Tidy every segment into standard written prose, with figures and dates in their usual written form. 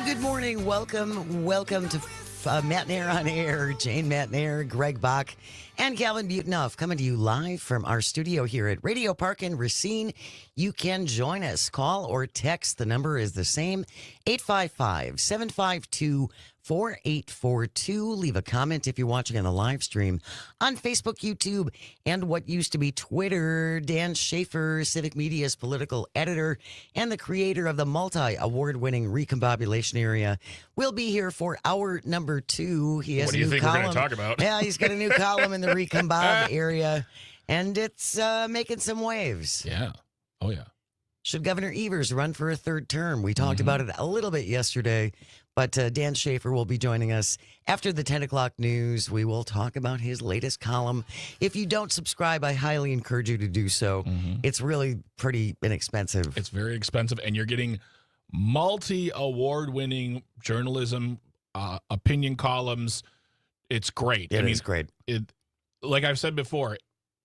good morning. Welcome to Matenaer On Air. Jane Matenaer, Greg Bach, and Calvin Butenoff coming to you live from our studio here at Radio Park in Racine. You can join us. Call or text. The number is the same, 855-752-4842. Leave a comment if you're watching on the live stream on Facebook, YouTube, and what used to be Twitter. Dan Schaefer, Civic Media's political editor and the creator of the multi-award-winning Recombobulation Area, will be here for hour number 2. He has What do you a new think column. we're going to talk about? Yeah, he's got a new column in the Recombob area, and it's making some waves. Yeah. Oh, yeah. Should Governor Evers run for a third term? We talked about it a little bit yesterday, but Dan Schaefer will be joining us after the 10 o'clock news. We will talk about his latest column. If you don't subscribe, I highly encourage you to do so. It's really pretty inexpensive. It's very expensive, and you're getting multi-award-winning journalism, opinion columns. It's great. It is great. Like I've said before,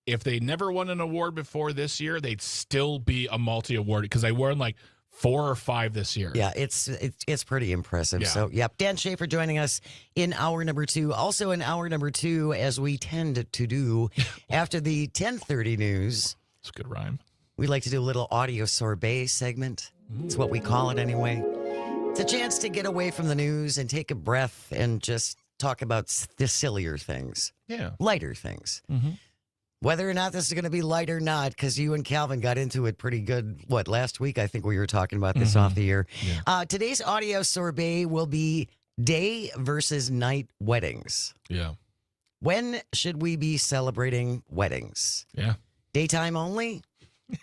if they never won an award before this year, they'd still be a multi-award because they won like 4 or 5 this year. Yeah, it's pretty impressive. Yeah. So, yep, Dan Schaefer joining us in hour number 2. Also in hour number 2, as we tend to do after the 10:30 news, It's a good rhyme. we like to do a little audio sorbet segment. It's what we call it anyway. It's a chance to get away from the news and take a breath and just talk about the sillier things, Yeah. lighter things. Whether or not this is going to be light or not, because you and Calvin got into it pretty good, last week? I think we were talking about this off the air. Yeah. Today's audio sorbet will be day versus night weddings. Yeah. When should we be celebrating weddings? Yeah. Daytime only,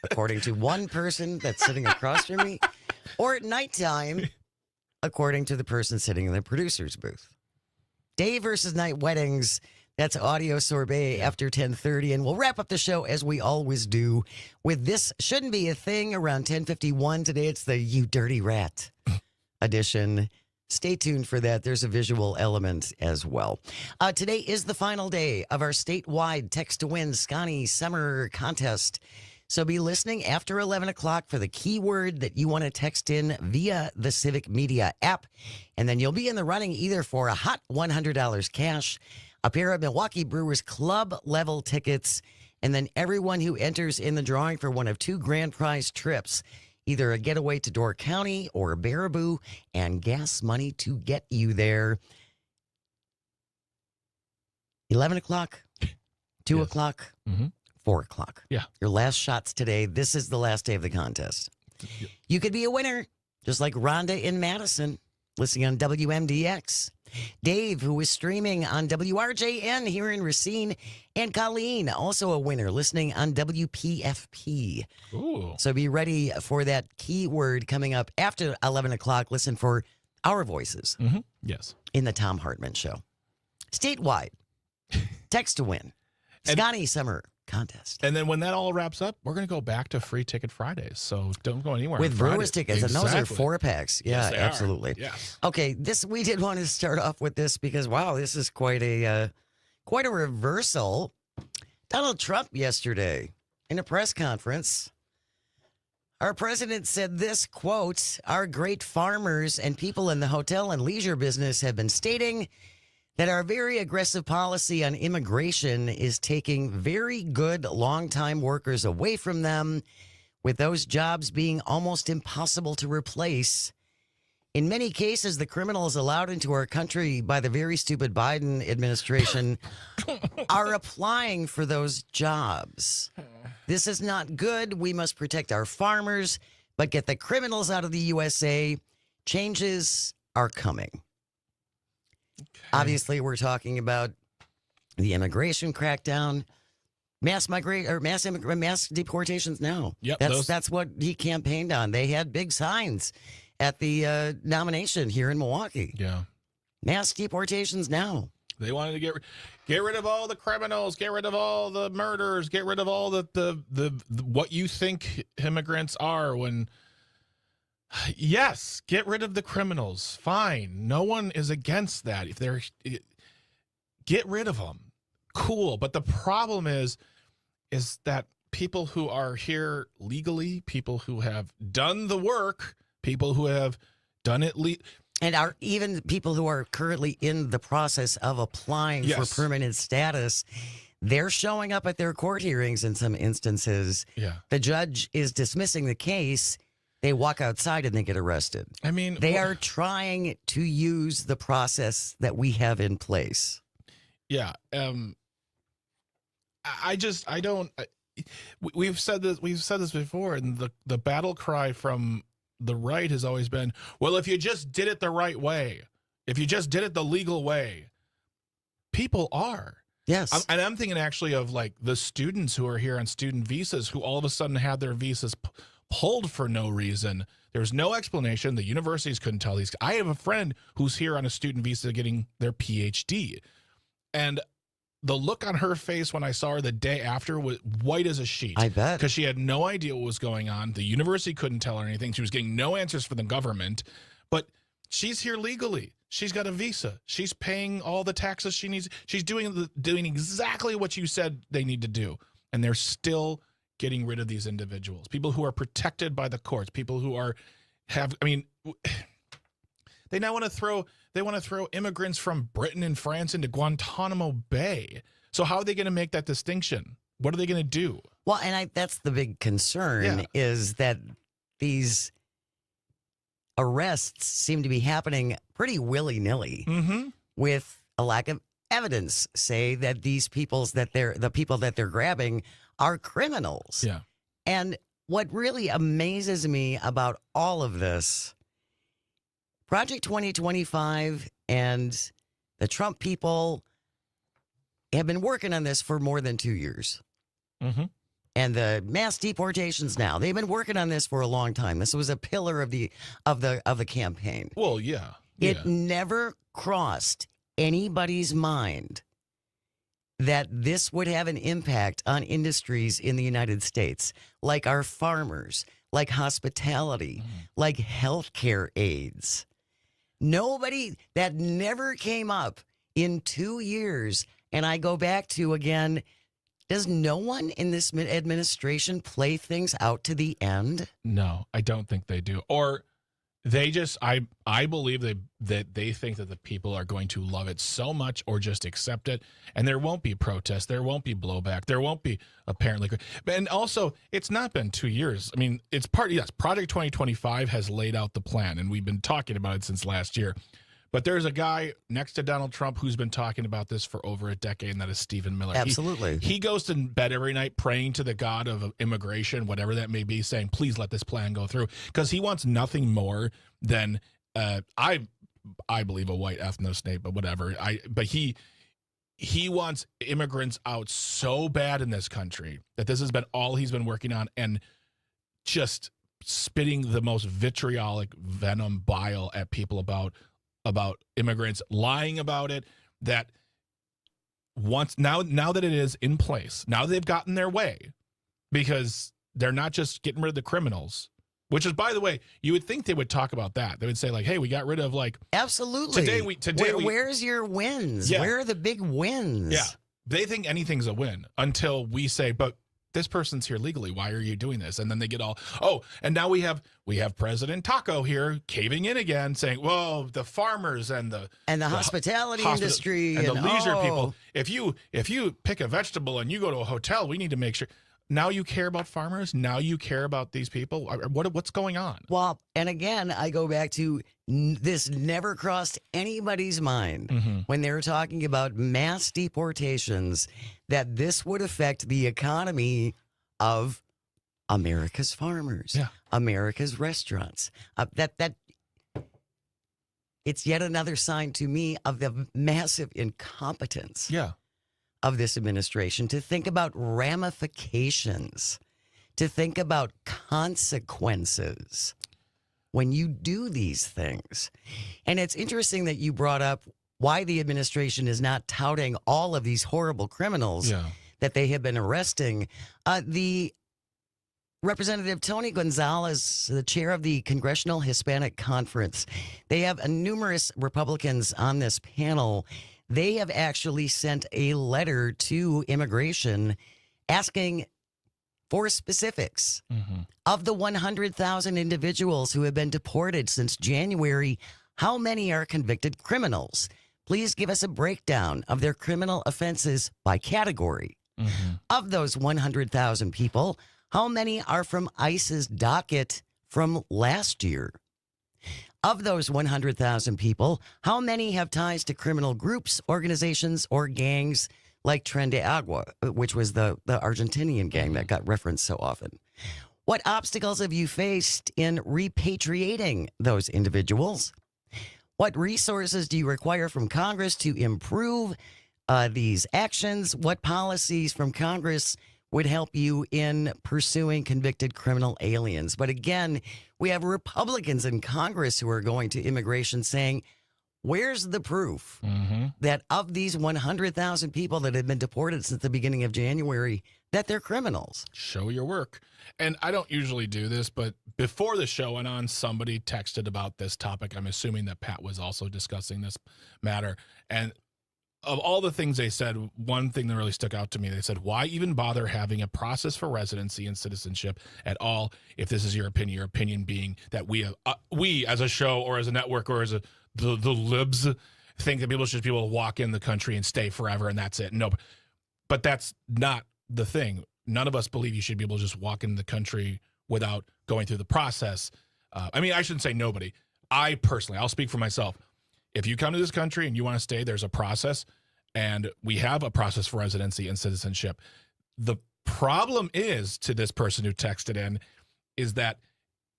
according to one person that's sitting across from me, or at nighttime, according to the person sitting in the producer's booth. Day versus night weddings. That's audio sorbet after 10:30, and we'll wrap up the show as we always do with This Shouldn't Be a Thing around 10:51. Today it's the You Dirty Rat edition. Stay tuned for that. There's a visual element as well. Today is the final day of our statewide Text to Win Scotty Summer Contest. So be listening after 11 o'clock for the keyword that you want to text in via the Civic Media app. And then you'll be in the running either for a hot $100 cash, a pair of Milwaukee Brewers Club level tickets, and then everyone who enters in the drawing for one of 2 grand prize trips, either a getaway to Door County or Baraboo, and gas money to get you there. 11 o'clock, 2 o'clock, 4 o'clock. Yeah. Your last shots today. This is the last day of the contest. You could be a winner, just like Rhonda in Madison, listening on WMDX. Dave, who is streaming on WRJN here in Racine, and Colleen, also a winner, listening on WPFP. Ooh. So be ready for that keyword coming up after 11 o'clock. Listen for our voices Yes. in the Tom Hartman Show. Statewide, text to win. Scotty Summer Contest. And then when that all wraps up, we're going to go back to Free Ticket Fridays. So don't go anywhere. With on Brewers Fridays. tickets, and those are Exactly. 4-packs. Yeah, Yes, they are. absolutely. Yes. Okay, we did want to start off with this because, wow, this is quite a reversal. Donald Trump yesterday in a press conference, our president said this, quote, "Our great farmers and people in the hotel and leisure business have been stating that our very aggressive policy on immigration is taking very good long-time workers away from them, with those jobs being almost impossible to replace. In many cases, the criminals allowed into our country by the very stupid Biden administration are applying for those jobs. This is not good. We must protect our farmers, but get the criminals out of the USA. Changes are coming." Obviously, we're talking about the immigration crackdown, mass deportations now. Yep, that's what he campaigned on. They had big signs at the nomination here in Milwaukee. Yeah. Mass deportations now. They wanted to get rid of all the criminals, get rid of all the murders, get rid of all the what you think immigrants are when. Yes, get rid of the criminals. Fine. No one is against that. If they're get rid of them. Cool. But the problem is that people who are here legally, people who have done the work, people who have done it And are even people who are currently in the process of applying for Yes. permanent status, they're showing up at their court hearings in some instances. Yeah. The judge is dismissing the case. They walk outside and they get arrested. I mean, They are trying to use the process that we have in place. Yeah. I don't. We've said this. We've said this before, and the battle cry from the right has always been, well, if you just did it the right way, if you just did it the legal way, people are. Yes. And I'm thinking actually of like the students who are here on student visas who all of a sudden had their visas pulled for no reason. There's no explanation. The universities couldn't tell these. I have a friend who's here on a student visa getting their PhD. And the look on her face when I saw her the day after was white as a sheet. I bet. Because she had no idea what was going on. The university couldn't tell her anything. She was getting no answers from the government. But she's here legally. She's got a visa. She's paying all the taxes she needs. She's doing exactly what you said they need to do. And they're still getting rid of these individuals. People who are protected by the courts. People who they now want to throw immigrants from Britain and France into Guantanamo Bay. So how are they going to make that distinction? What are they going to do? Well, and that's the big concern is that these arrests seem to be happening pretty willy-nilly with a lack of evidence. Say that the people that they're grabbing are criminals. Yeah. And what really amazes me about all of this, Project 2025 and the Trump people have been working on this for more than 2 years. Mm-hmm. And the mass deportations now, they've been working on this for a long time. This was a pillar of the campaign. Well, yeah. It never crossed anybody's mind that this would have an impact on industries in the United States, like our farmers, like hospitality, like healthcare aides. That never came up in 2 years. And I go back to, again, does no one in this administration play things out to the end? No, I don't think they do. Or they just, I believe that they think that the people are going to love it so much or just accept it. And there won't be protests. There won't be blowback. There won't be apparently. And also, it's not been 2 years. I mean, Project 2025 has laid out the plan, and we've been talking about it since last year. But there's a guy next to Donald Trump who's been talking about this for over a decade, and that is Stephen Miller. Absolutely. He goes to bed every night praying to the God of immigration, whatever that may be, saying, please let this plan go through. Because he wants nothing more than, I believe, a white ethno-state, but whatever. But he wants immigrants out so bad in this country that this has been all he's been working on, and just spitting the most vitriolic venom bile at people about immigrants, lying about it, that now that it is in place, now they've gotten their way, because they're not just getting rid of the criminals, which is, by the way, you would think they would talk about that. They would say, like, hey, we got rid of, like, absolutely. Where's your wins? Yeah. Where are the big wins? Yeah. They think anything's a win until we say, but this person's here legally. Why are you doing this? And then they get all, and now we have President Taco here caving in again, saying, well, the farmers and the hospitality industry and the leisure people. If you pick a vegetable and you go to a hotel, we need to make sure. Now you care about farmers. Now you care about these people. What's going on? Well, and again, I go back to this never crossed anybody's mind when they were talking about mass deportations, that this would affect the economy of America's farmers, America's restaurants. That it's yet another sign to me of the massive incompetence. Yeah. Of this administration, to think about ramifications, to think about consequences when you do these things. And it's interesting that you brought up why the administration is not touting all of these horrible criminals that they have been arresting. The Representative Tony Gonzalez, the chair of the Congressional Hispanic Conference, they have numerous Republicans on this panel. They have actually sent a letter to immigration asking for specifics of the 100,000 individuals who have been deported since January. how many are convicted criminals? Please give us a breakdown of their criminal offenses by category. Of those 100,000 people, how many are from ICE's docket from last year? Of those 100,000 people, how many have ties to criminal groups, organizations, or gangs like Tren de Agua, which was the Argentinian gang that got referenced so often? What obstacles have you faced in repatriating those individuals? What resources do you require from Congress to improve these actions? What policies from Congress would help you in pursuing convicted criminal aliens? But again, we have Republicans in Congress who are going to immigration saying, where's the proof that of these 100,000 people that have been deported since the beginning of January, that they're criminals? Show your work. And I don't usually do this, but before the show went on, somebody texted about this topic. I'm assuming that Pat was also discussing this matter. And of all the things they said, one thing that really stuck out to me, they said, why even bother having a process for residency and citizenship at all if this is your opinion being that we as a show or as a network or as the libs think that people should be able to walk in the country and stay forever and that's it. No, but that's not the thing. None of us believe you should be able to just walk into the country without going through the process. I mean, I shouldn't say nobody. I personally, I'll speak for myself. If you come to this country and you want to stay, there's a process, and we have a process for residency and citizenship. The problem is, to this person who texted in, is that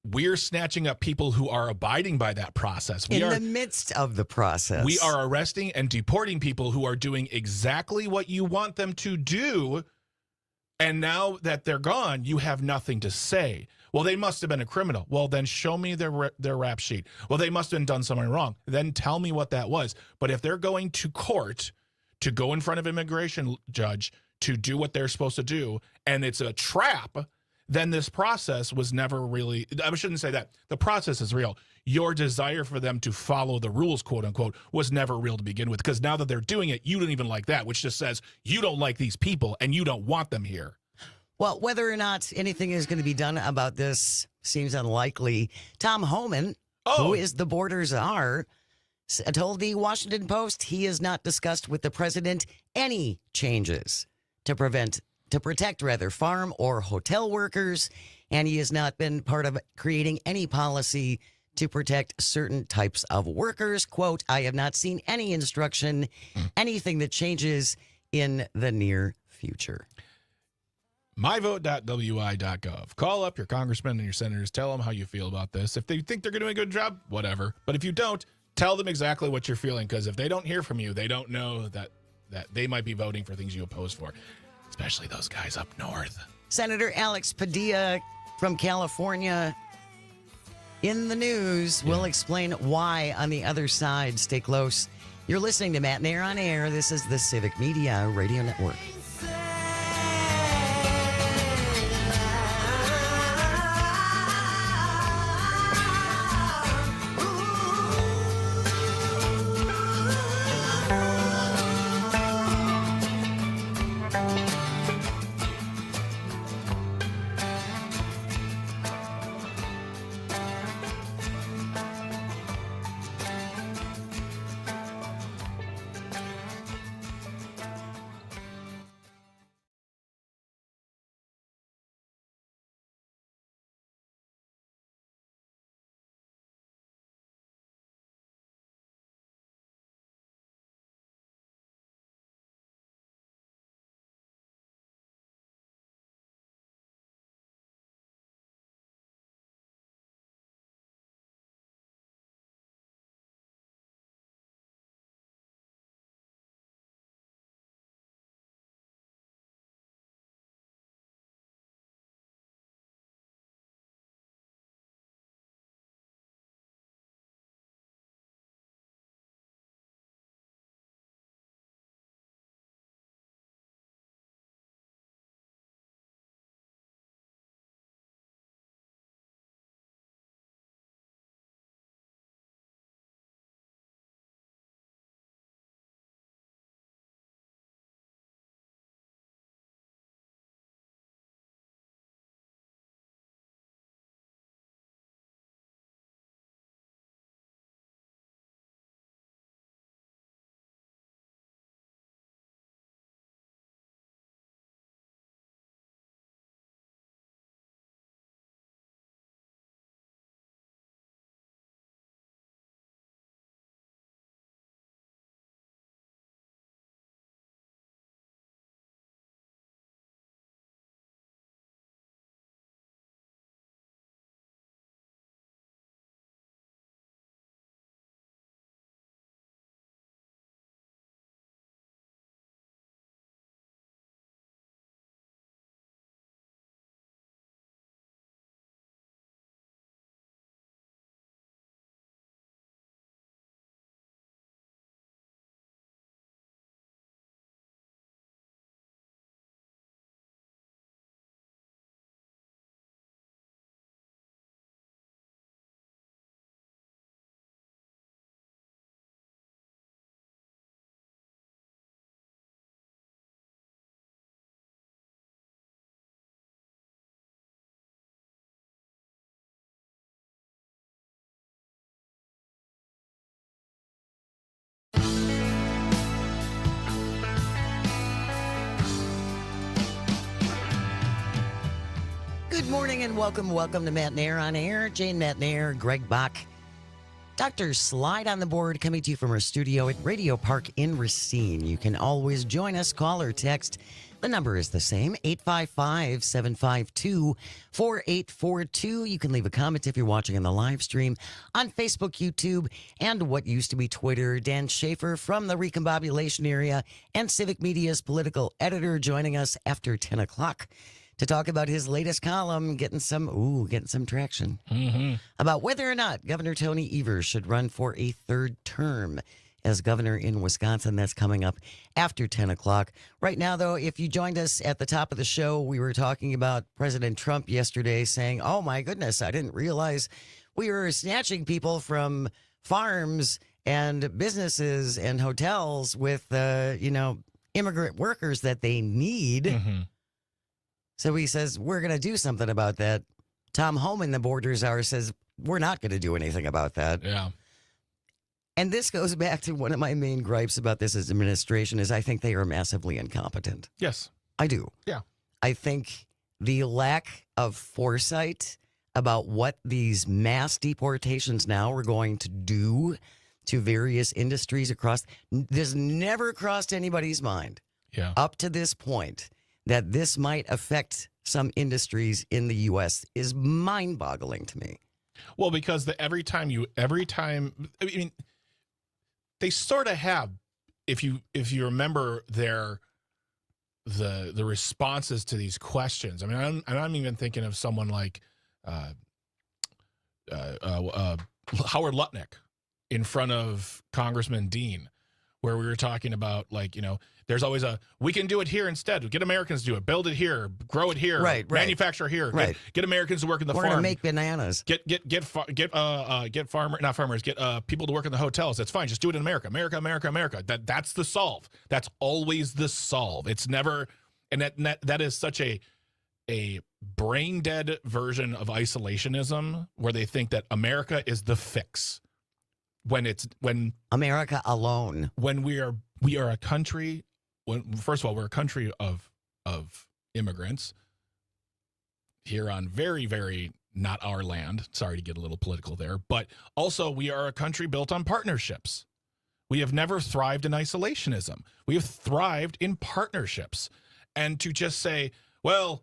we're snatching up people who are abiding by that process. In the midst of the process. We are arresting and deporting people who are doing exactly what you want them to do. And now that they're gone, you have nothing to say. Well, they must have been a criminal. Well, then show me their rap sheet. Well, they must have done something wrong. Then tell me what that was. But if they're going to court to go in front of an immigration judge to do what they're supposed to do, and it's a trap, then this process was never really, I shouldn't say that. The process is real. Your desire for them to follow the rules, quote unquote, was never real to begin with. Because now that they're doing it, you don't even like that, which just says you don't like these people and you don't want them here. Well, whether or not anything is going to be done about this seems unlikely. Tom Homan, who is the border czar, told the Washington Post he has not discussed with the president any changes to protect farm or hotel workers, and he has not been part of creating any policy to protect certain types of workers. Quote, I have not seen any instruction, anything that changes in the near future. myvote.wi.gov. Call up your congressmen and your senators. Tell them how you feel about this. If they think they're doing a good job, whatever. But if you don't, tell them exactly what you're feeling, because if they don't hear from you, they don't know that they might be voting for things you oppose for, especially those guys up north. Senator Alex Padilla from California in the news will explain why on the other side. Stay close. You're listening to Matenaer On Air. This is the Civic Media Radio Network. morning and welcome to Matenaer On Air. Jane Matenaer, Greg Bach, Dr. Slide on the board, coming to you from our studio at Radio Park in Racine. You can always join us, call or text. The number is the same, 855-752-4842. You can leave a comment if you're watching on the live stream on Facebook, YouTube, and what used to be Twitter. Dan Schaefer from the Recombobulation area and Civic Media's political editor joining us after 10 o'clock to talk about his latest column, getting some traction, about whether or not Governor Tony Evers should run for a third term as governor in Wisconsin. That's coming up after 10 o'clock. Right now, though, if you joined us at the top of the show, we were talking about President Trump yesterday saying, oh, my goodness, I didn't realize we were snatching people from farms and businesses and hotels with, immigrant workers that they need. Mm-hmm. So he says, we're going to do something about that. Tom Homan, the border czar, says, we're not going to do anything about that. Yeah. And this goes back to one of my main gripes about this administration is I think they are massively incompetent. Yes. I do. Yeah. I think the lack of foresight about what these mass deportations now are going to do to various industries across, this never crossed anybody's mind up to this point that this might affect some industries in the U.S. is mind-boggling to me. Well, because every time, I mean, they sort of have, if you remember the responses to these questions. I mean, I'm even thinking of someone like Howard Lutnick in front of Congressman Dean, where we were talking about, there's always we can do it here instead. Get Americans to do it. Build it here. Grow it here. Right. Manufacture here. Right. Get Americans to work in the farm. We're going to make bananas. Get people to work in the hotels. That's fine. Just do it in America. America. That's the solve. That's always the solve. It's never, and that is such a brain dead version of isolationism where they think that America is the fix. When America alone. When we are a country. First of all, we're a country of immigrants here on very, very not our land. Sorry to get a little political there, but also we are a country built on partnerships. We have never thrived in isolationism. We have thrived in partnerships. And to just say, well,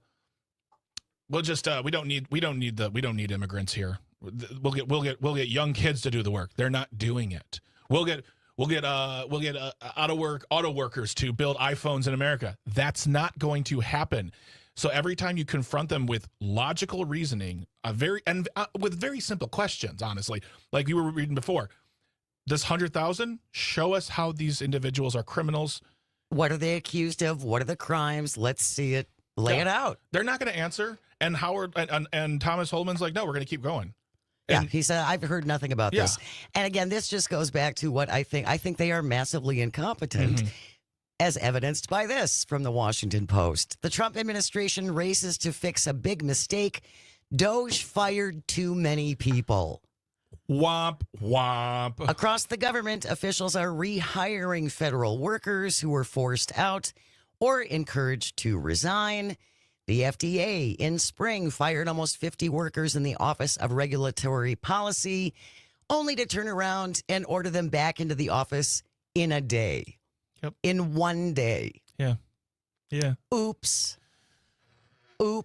we'll just we don't need immigrants here. We'll get young kids to do the work. They're not doing it. We'll get auto workers to build iPhones in America. That's not going to happen. So every time you confront them with logical reasoning, with very simple questions, honestly, like you were reading before, this 100,000, show us how these individuals are criminals. What are they accused of? What are the crimes? Let's see it. Lay it out. They're not going to answer. And Howard and Thomas Holman's like, no, we're going to keep going. Yeah, he said, I've heard nothing about this. And again, this just goes back to what I think. I think they are massively incompetent, as evidenced by this from the Washington Post. The Trump administration races to fix a big mistake. Doge fired too many people. Womp, womp. Across the government, officials are rehiring federal workers who were forced out or encouraged to resign. The FDA in spring fired almost 50 workers in the Office of Regulatory Policy, only to turn around and order them back into the office in a day. Yep. In one day. Yeah. Oops. Who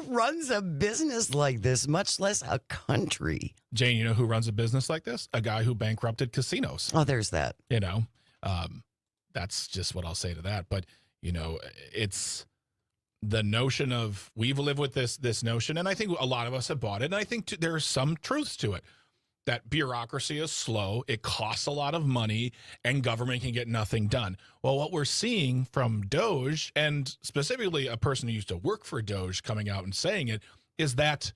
runs a business like this, much less a country? Jane, you know who runs a business like this? A guy who bankrupted casinos. Oh, there's that. That's just what I'll say to that. But it's the notion of we've lived with this notion, and I think a lot of us have bought it, and I think there's some truths to it, that bureaucracy is slow, it costs a lot of money, and government can get nothing done. Well, what we're seeing from Doge, and specifically a person who used to work for Doge coming out and saying it, is that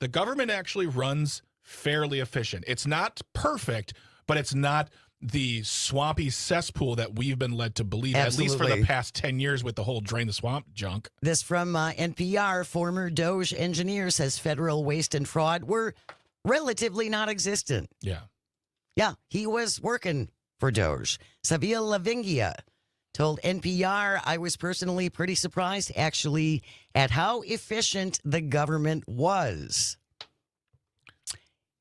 the government actually runs fairly efficient. It's not perfect, but it's not the swampy cesspool that we've been led to believe, Absolutely. At least for the past 10 years with the whole drain the swamp junk. This from NPR, former Doge engineer says federal waste and fraud were relatively non-existent. Yeah. Yeah, he was working for Doge. Savia Lavingia told NPR, I was personally pretty surprised, actually, at how efficient the government was.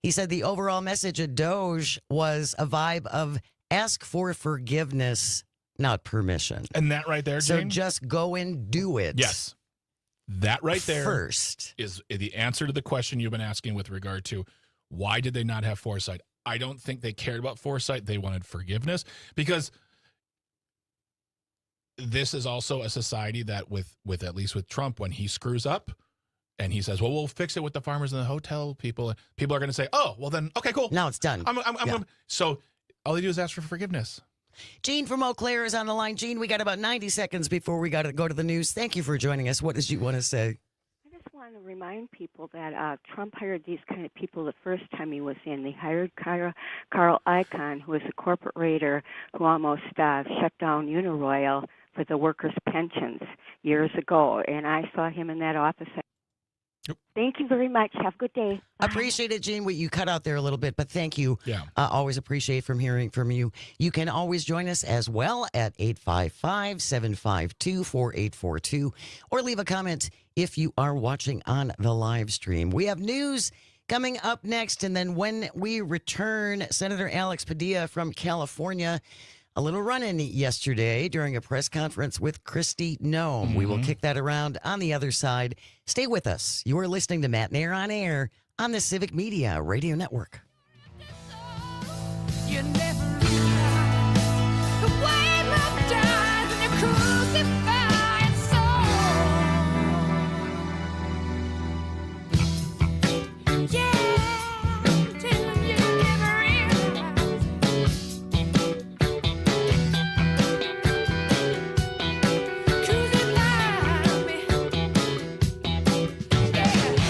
He said the overall message at Doge was a vibe of ask for forgiveness, not permission. And that right there, So Jane? just go and do it. Yes. That right there First. is the answer to the question you've been asking with regard to why did they not have foresight? I don't think they cared about foresight. They wanted forgiveness because this is also a society that with at least with Trump, when he screws up and he says, well, we'll fix it with the farmers and the hotel people are going to say, oh, well then, okay, cool. Now it's done. So all they do is ask for forgiveness. Gene from Eau Claire is on the line. Gene, we got about 90 seconds before we got to go to the news. Thank you for joining us. What did you want to say? I just want to remind people that Trump hired these kind of people the first time he was in. They hired Carl Icahn, who was a corporate raider who almost shut down Uniroyal for the workers' pensions years ago. And I saw him in that office. Yep. Thank you very much. Have a good day. Bye. Appreciate it, Gene. You cut out there a little bit, but thank you. Yeah. Always appreciate from hearing from you. You can always join us as well at 855-752-4842 or leave a comment if you are watching on the live stream. We have news coming up next, and then when we return, Senator Alex Padilla from California, a little run-in yesterday during a press conference with Kristi Noem. We will kick that around on the other side. Stay with us. You are listening to Matenaer On Air on the Civic Media Radio Network. You never realize the way love dies and you crucify its soul. Yeah, till you never realize. Crucify me. Yeah.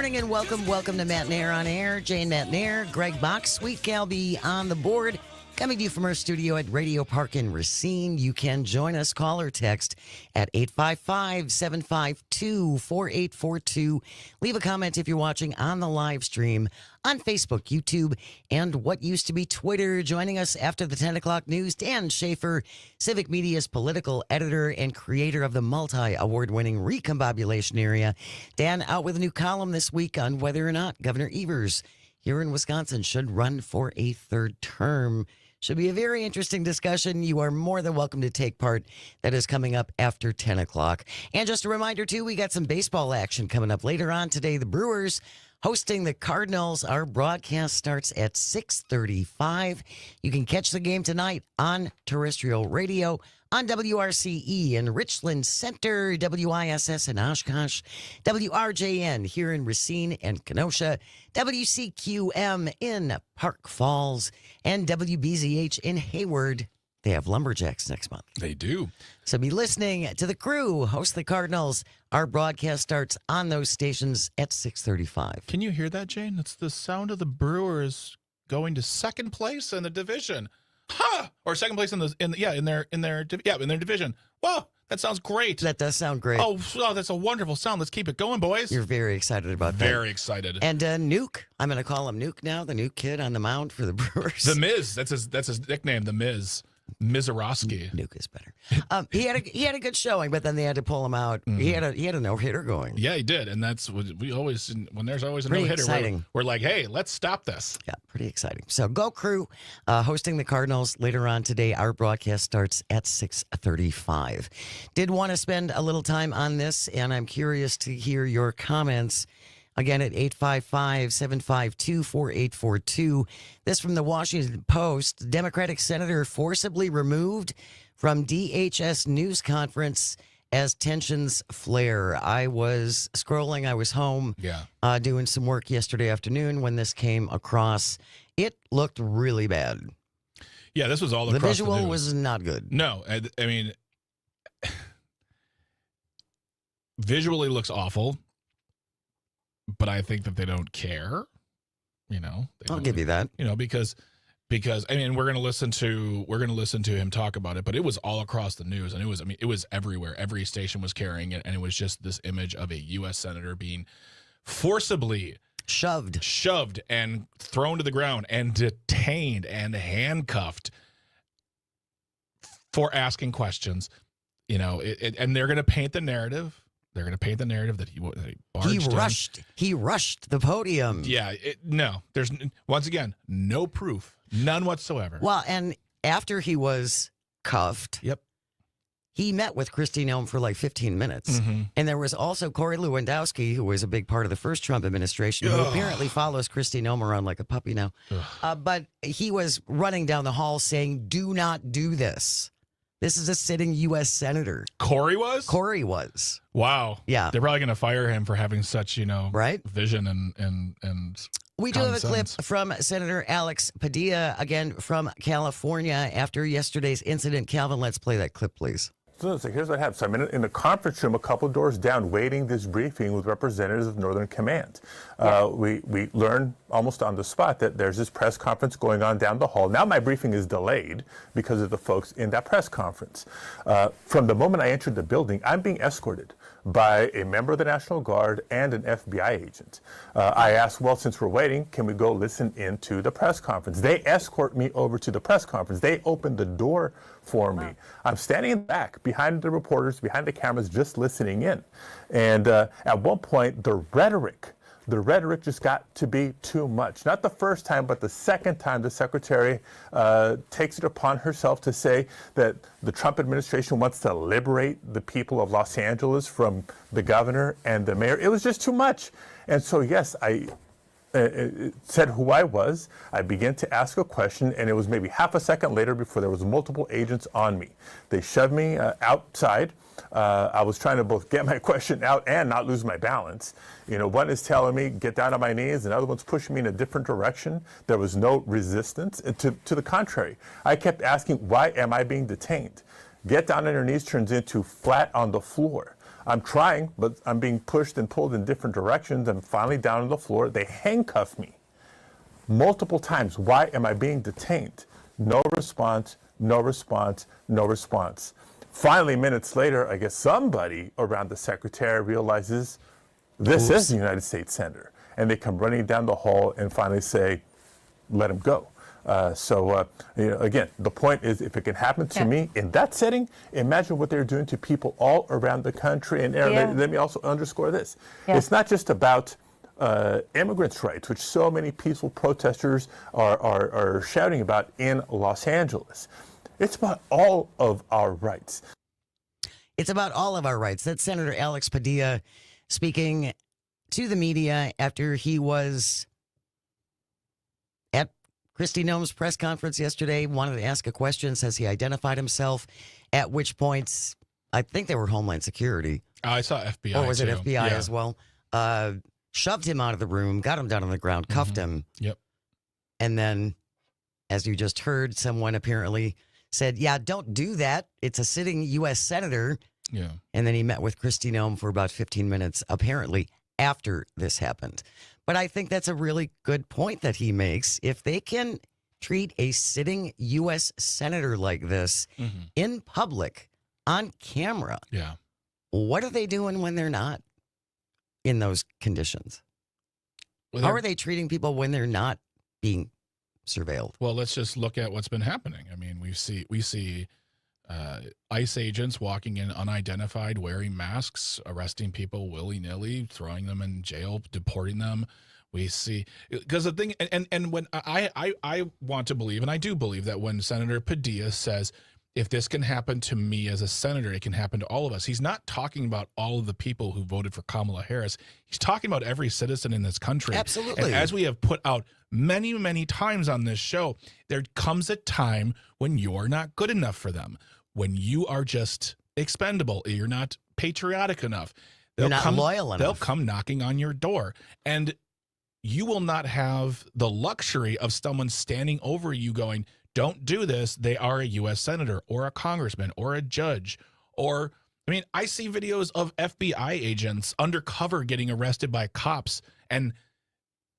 morning and welcome to Matenaer On Air. Jane Matenaer, Greg Bach, Sweet Galby on the board. Coming to you from our studio at Radio Park in Racine. You can join us, call or text at 855-752-4842. Leave a comment if you're watching on the live stream on Facebook, YouTube, and what used to be Twitter. Joining us after the 10 o'clock news, Dan Schaefer, Civic Media's political editor and creator of the multi-award-winning Recombobulation Area. Dan out with a new column this week on whether or not Governor Evers here in Wisconsin should run for a third term. Should be a very interesting discussion. You are more than welcome to take part. That is coming up after 10 o'clock. And just a reminder, too, we got some baseball action coming up later on today. The Brewers hosting the Cardinals. Our broadcast starts at 6:35. You can catch the game tonight on terrestrial radio, on WRCE in Richland Center, WISS in Oshkosh, WRJN here in Racine and Kenosha, WCQM in Park Falls, and WBZH in Hayward. They have Lumberjacks next month. They do. So be listening to the crew host the Cardinals. Our broadcast starts on those stations at 6:35. Can you hear that, Jane? It's the sound of the Brewers going to second place in the division. Huh? Or second place in their division. Wow, that sounds great. That does sound great. Oh, that's a wonderful sound. Let's keep it going, boys. You're very excited about that. Very excited. And Nuke, I'm going to call him Nuke now, the new kid on the mound for the Brewers. The Miz. That's his nickname, the Miz. Mizorowski. Nuke is better. He had a good showing, but then they had to pull him out. Mm-hmm. He had a no-hitter going. Yeah, he did, and that's what we always, when there's always a Pretty no-hitter, exciting. we're like, hey, let's stop this. Yeah, pretty exciting. So go crew, hosting the Cardinals later on today. Our broadcast starts at 6:35. Did want to spend a little time on this, and I'm curious to hear your comments. Again, at 855-752-4842. This from the Washington Post. Democratic senator forcibly removed from DHS news conference as tensions flare. I was scrolling. I was home doing some work yesterday afternoon when this came across. It looked really bad. Yeah, this was all across the visual news. was not good. No, I mean, visually looks awful. But I think that they don't care, I'll give you that. Because I mean we're gonna listen to him talk about it, but it was all across the news, and it was everywhere. Every station was carrying it, and it was just this image of a U.S. senator being forcibly shoved and thrown to the ground and detained and handcuffed for asking questions. And they're gonna paint the narrative. They're going to paint the narrative that he barged in. He rushed the podium. Yeah, there's once again no proof, none whatsoever. Well, and after he was cuffed, he met with Kristi Noem for like 15 minutes. Mm-hmm. And there was also Corey Lewandowski, who was a big part of the first Trump administration, who apparently follows Kristi Noem around like a puppy now. But he was running down the hall saying, "Do not do this. This is a sitting U.S. senator." Corey was? Corey was. Wow. Yeah. They're probably going to fire him for having such, right? vision and We do have a clip sense. from Senator Alex Padilla, again from California, after yesterday's incident. Calvin, let's play that clip, please. So here's what happened. So I'm in the conference room a couple doors down waiting this briefing with representatives of Northern Command. We learned almost on the spot that there's this press conference going on down the hall. Now my briefing is delayed because of the folks in that press conference. From the moment I entered the building, I'm being escorted by a member of the National Guard and an FBI agent. I asked, well, since we're waiting, can we go listen into the press conference? They escort me over to the press conference. They open the door for me. I'm standing in the back, behind the reporters, behind the cameras, just listening in. And at one point, the rhetoric just got to be too much. Not the first time, but the second time the secretary takes it upon herself to say that the Trump administration wants to liberate the people of Los Angeles from the governor and the mayor. It was just too much. And so, yes, I said who I was. I began to ask a question, and it was maybe half a second later before there was multiple agents on me. They shoved me outside. I was trying to both get my question out and not lose my balance. One is telling me, get down on my knees, and the other one's pushing me in a different direction. There was no resistance. To the contrary, I kept asking, why am I being detained? Get down on your knees turns into flat on the floor. I'm trying, but I'm being pushed and pulled in different directions. I'm finally down on the floor. They handcuff me multiple times. Why am I being detained? No response, no response, no response. Finally, minutes later, I guess somebody around the secretary realizes this is the United States Senator. And they come running down the hall and finally say, let him go. Again, the point is, if it can happen to me in that setting, imagine what they're doing to people all around the country. And Aaron, let me also underscore this. It's not just about immigrants' rights, which so many peaceful protesters are shouting about in Los Angeles. It's about all of our rights. It's about all of our rights. That's Senator Alex Padilla speaking to the media after he was at Kristi Noem's press conference yesterday, wanted to ask a question, says he identified himself, at which point, I think they were Homeland Security. I saw FBI, or was too. it FBI as well? Shoved him out of the room, got him down on the ground, cuffed him. Yep. And then, as you just heard, someone apparently said, yeah, don't do that. It's a sitting U.S. Senator. Yeah. And then he met with Kristi Noem for about 15 minutes, apparently, after this happened. But I think that's a really good point that he makes. If they can treat a sitting U.S. Senator like this in public, on camera, what are they doing when they're not in those conditions? How are they treating people when they're not being surveilled? Well, let's just look at what's been happening. I mean, we see ICE agents walking in unidentified, wearing masks, arresting people willy-nilly, throwing them in jail, deporting them. We see, because the thing, and when I want to believe, and I do believe, that when Senator Padilla says, if this can happen to me as a senator, it can happen to all of us. He's not talking about all of the people who voted for Kamala Harris. He's talking about every citizen in this country. Absolutely. And as we have put out many, many times on this show, there comes a time when you're not good enough for them, when you are just expendable. You're not patriotic enough. You're not loyal enough. They'll come knocking on your door. And you will not have the luxury of someone standing over you going, don't do this. They are a U.S. senator or a congressman or a judge. Or, I mean, I see videos of FBI agents undercover getting arrested by cops, and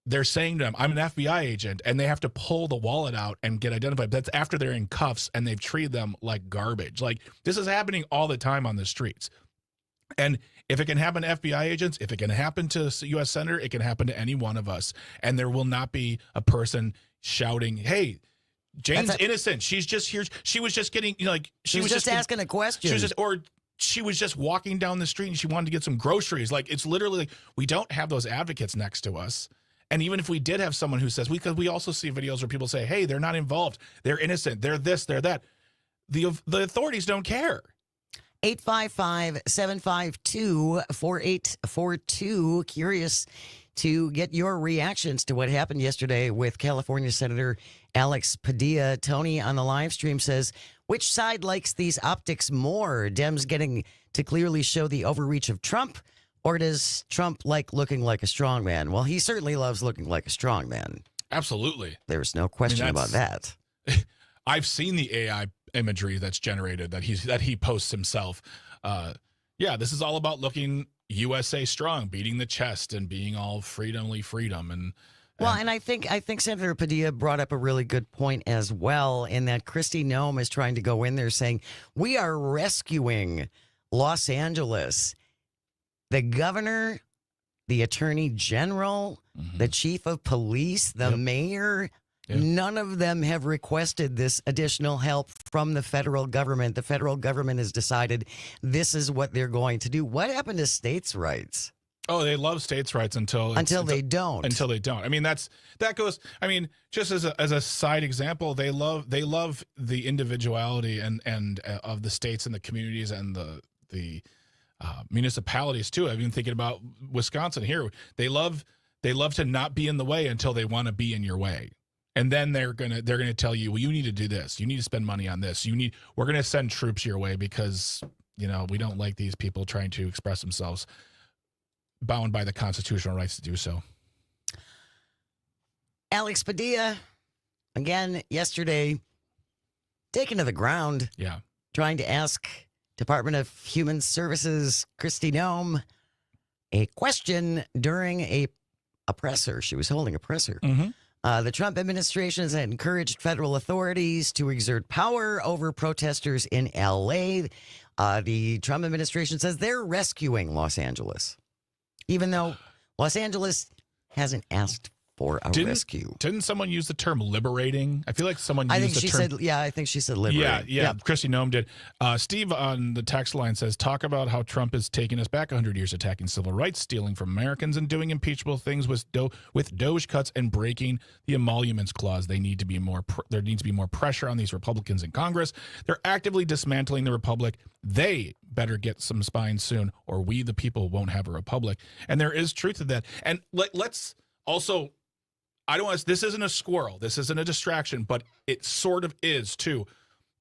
they're saying to them, I'm an FBI agent, and they have to pull the wallet out and get identified. That's after they're in cuffs and they've treated them like garbage. Like, this is happening all the time on the streets. And if it can happen to FBI agents, if it can happen to a U.S. senator, it can happen to any one of us. And there will not be a person shouting, hey, Jane's innocent. She's just here. She was just getting, she was just asking a question. She was just walking down the street and she wanted to get some groceries. Like, it's literally like, we don't have those advocates next to us. And even if we did have someone who says, because we also see videos where people say, hey, they're not involved. They're innocent. They're this, they're that. The authorities don't care. 855-752-4842. Curious to get your reactions to what happened yesterday with California Senator Alex Padilla. Tony on the live stream says, which side likes these optics more? Dems getting to clearly show the overreach of Trump, or does Trump like looking like a strongman? Well, he certainly loves looking like a strongman. Absolutely. There's no question about that. I've seen the AI imagery that's generated that he posts himself. This is all about looking USA strong, beating the chest and being all freedom. And I think Senator Padilla brought up a really good point as well, in that Kristi Noem is trying to go in there saying, we are rescuing Los Angeles. The governor, the attorney general, the chief of police, the mayor, none of them have requested this additional help from the federal government. The federal government has decided this is what they're going to do. What happened to states' rights? Oh, they love states' rights until they don't. Until they don't. I mean, that goes. I mean, just as a side example, they love the individuality and of the states and the communities and the municipalities too. I've been thinking about Wisconsin here. They love to not be in the way until they want to be in your way. And then they're gonna tell you, well, you need to do this. You need to spend money on this. We're gonna send troops your way because we don't like these people trying to express themselves, bound by the constitutional rights to do so. Alex Padilla, again yesterday, taken to the ground. Yeah, trying to ask Department of Human Services, Kristi Noem, a question during a presser. She was holding a presser. The Trump administration has encouraged federal authorities to exert power over protesters in L.A. The Trump administration says they're rescuing Los Angeles, even though Los Angeles hasn't asked for a rescue. Didn't someone use the term liberating? I feel like someone used the term. I think she said liberating. Yeah. Kristi Noem did. Steve on the text line says, talk about how Trump is taking us back 100 years, attacking civil rights, stealing from Americans, and doing impeachable things with Doge cuts and breaking the emoluments clause. There needs to be more pressure on these Republicans in Congress. They're actively dismantling the republic. They better get some spine soon, or we, the people, won't have a republic. And there is truth to that. And let's also... this isn't a squirrel. This isn't a distraction, but it sort of is too.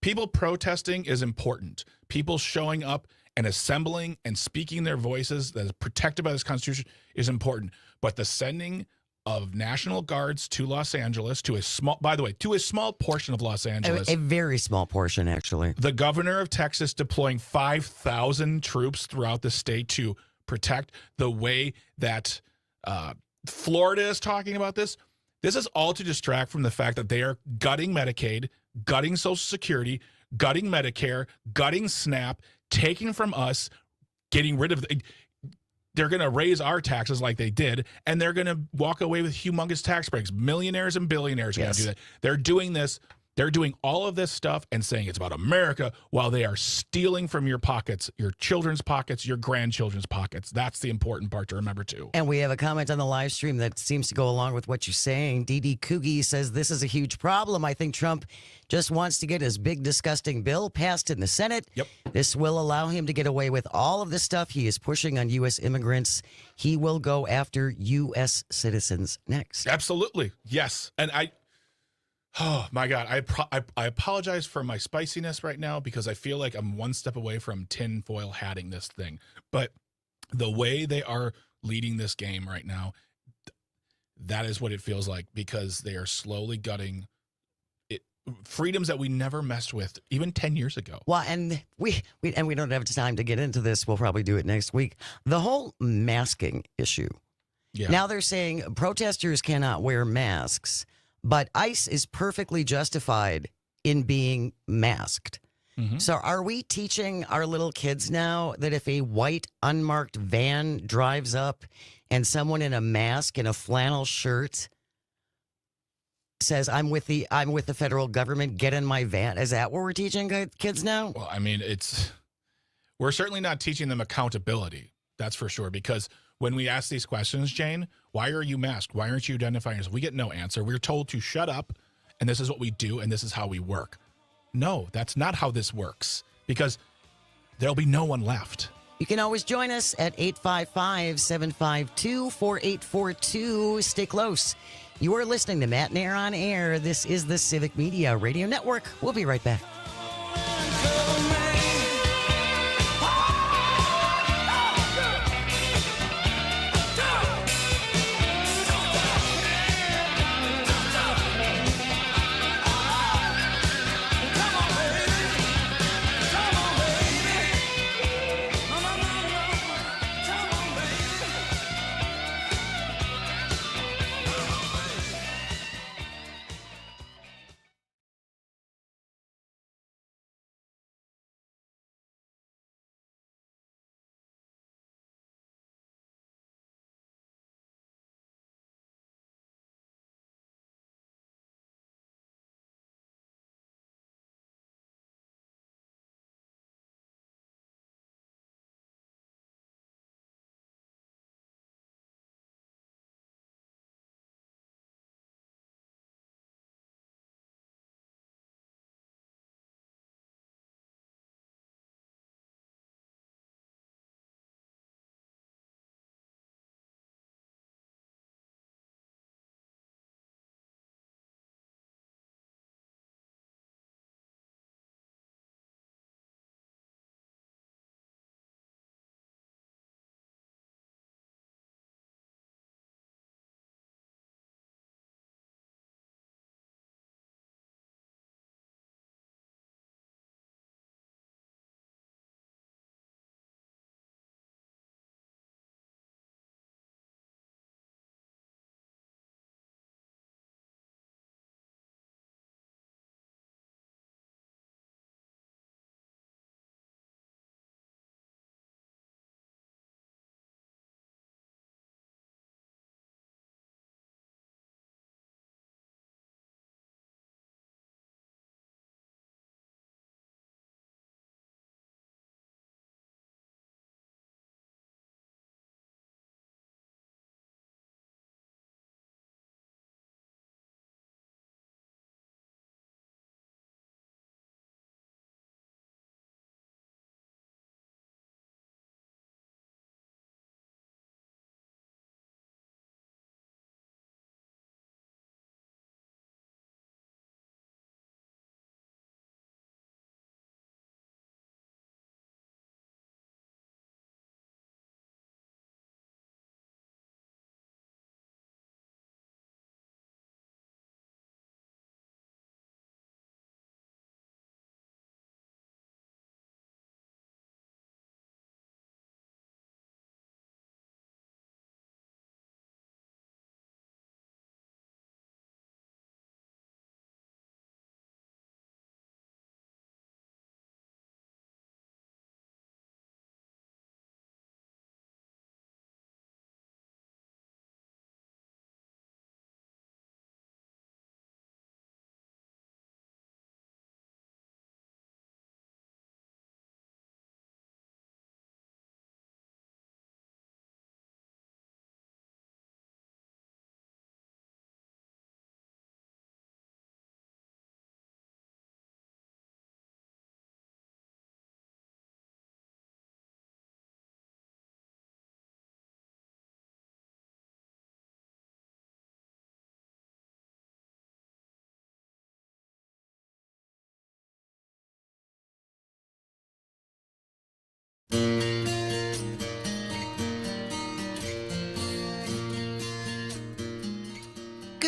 People protesting is important. People showing up and assembling and speaking their voices that is protected by this Constitution is important. But the sending of National Guards to Los Angeles, to a small portion of Los Angeles. A very small portion, actually. The governor of Texas deploying 5,000 troops throughout the state to protect the way that Florida is talking about this. This is all to distract from the fact that they are gutting Medicaid, gutting Social Security, gutting Medicare, gutting SNAP, taking from us, getting rid of. They're going to raise our taxes like they did, and they're going to walk away with humongous tax breaks. Millionaires and billionaires are going to do that. They're doing this. They're doing all of this stuff and saying it's about America while they are stealing from your pockets, your children's pockets, your grandchildren's pockets. That's the important part to remember, too. And we have a comment on the live stream that seems to go along with what you're saying. DD Coogie says this is a huge problem. I think Trump just wants to get his big, disgusting bill passed in the Senate. Yep. This will allow him to get away with all of the stuff he is pushing on U.S. immigrants. He will go after U.S. citizens next. Absolutely. Yes. And oh my God, I apologize for my spiciness right now because I feel like I'm one step away from tinfoil hatting this thing. But the way they are leading this game right now, that is what it feels like, because they are slowly gutting freedoms that we never messed with even 10 years ago. Well, and we don't have time to get into this. We'll probably do it next week. The whole masking issue. Yeah. Now they're saying protesters cannot wear masks. But ICE is perfectly justified in being masked. Mm-hmm. So are we teaching our little kids now that if a white unmarked van drives up and someone in a mask and a flannel shirt says, I'm with the federal government, get in my van, is that what we're teaching kids now? Well, I mean, we're certainly not teaching them accountability. That's for sure. Because when we ask these questions, Jane, why are you masked? Why aren't you identifying yourself? We get no answer. We're told to shut up, and this is what we do, and this is how we work. No, that's not how this works, because there'll be no one left. You can always join us at 855-752-4842. Stay close. You are listening to Matenaer On Air. This is the Civic Media Radio Network. We'll be right back.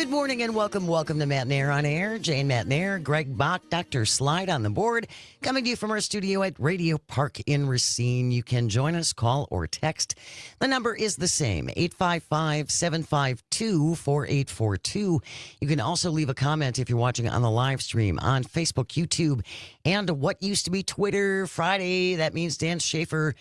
Good morning and welcome to Matenaer On Air. Jane Matenaer, Greg Bach, Dr. Slide on the board. Coming to you from our studio at Radio Park in Racine. You can join us, call, or text. The number is the same, 855-752-4842. You can also leave a comment if you're watching on the live stream on Facebook, YouTube, and what used to be Twitter. Friday, that means Dan Schaefer,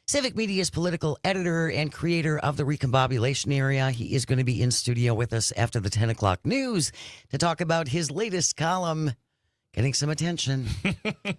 Civic Media's political editor and creator of the Recombobulation Area. He is going to be in studio with us after the 10 o'clock news to talk about his latest column, getting some attention,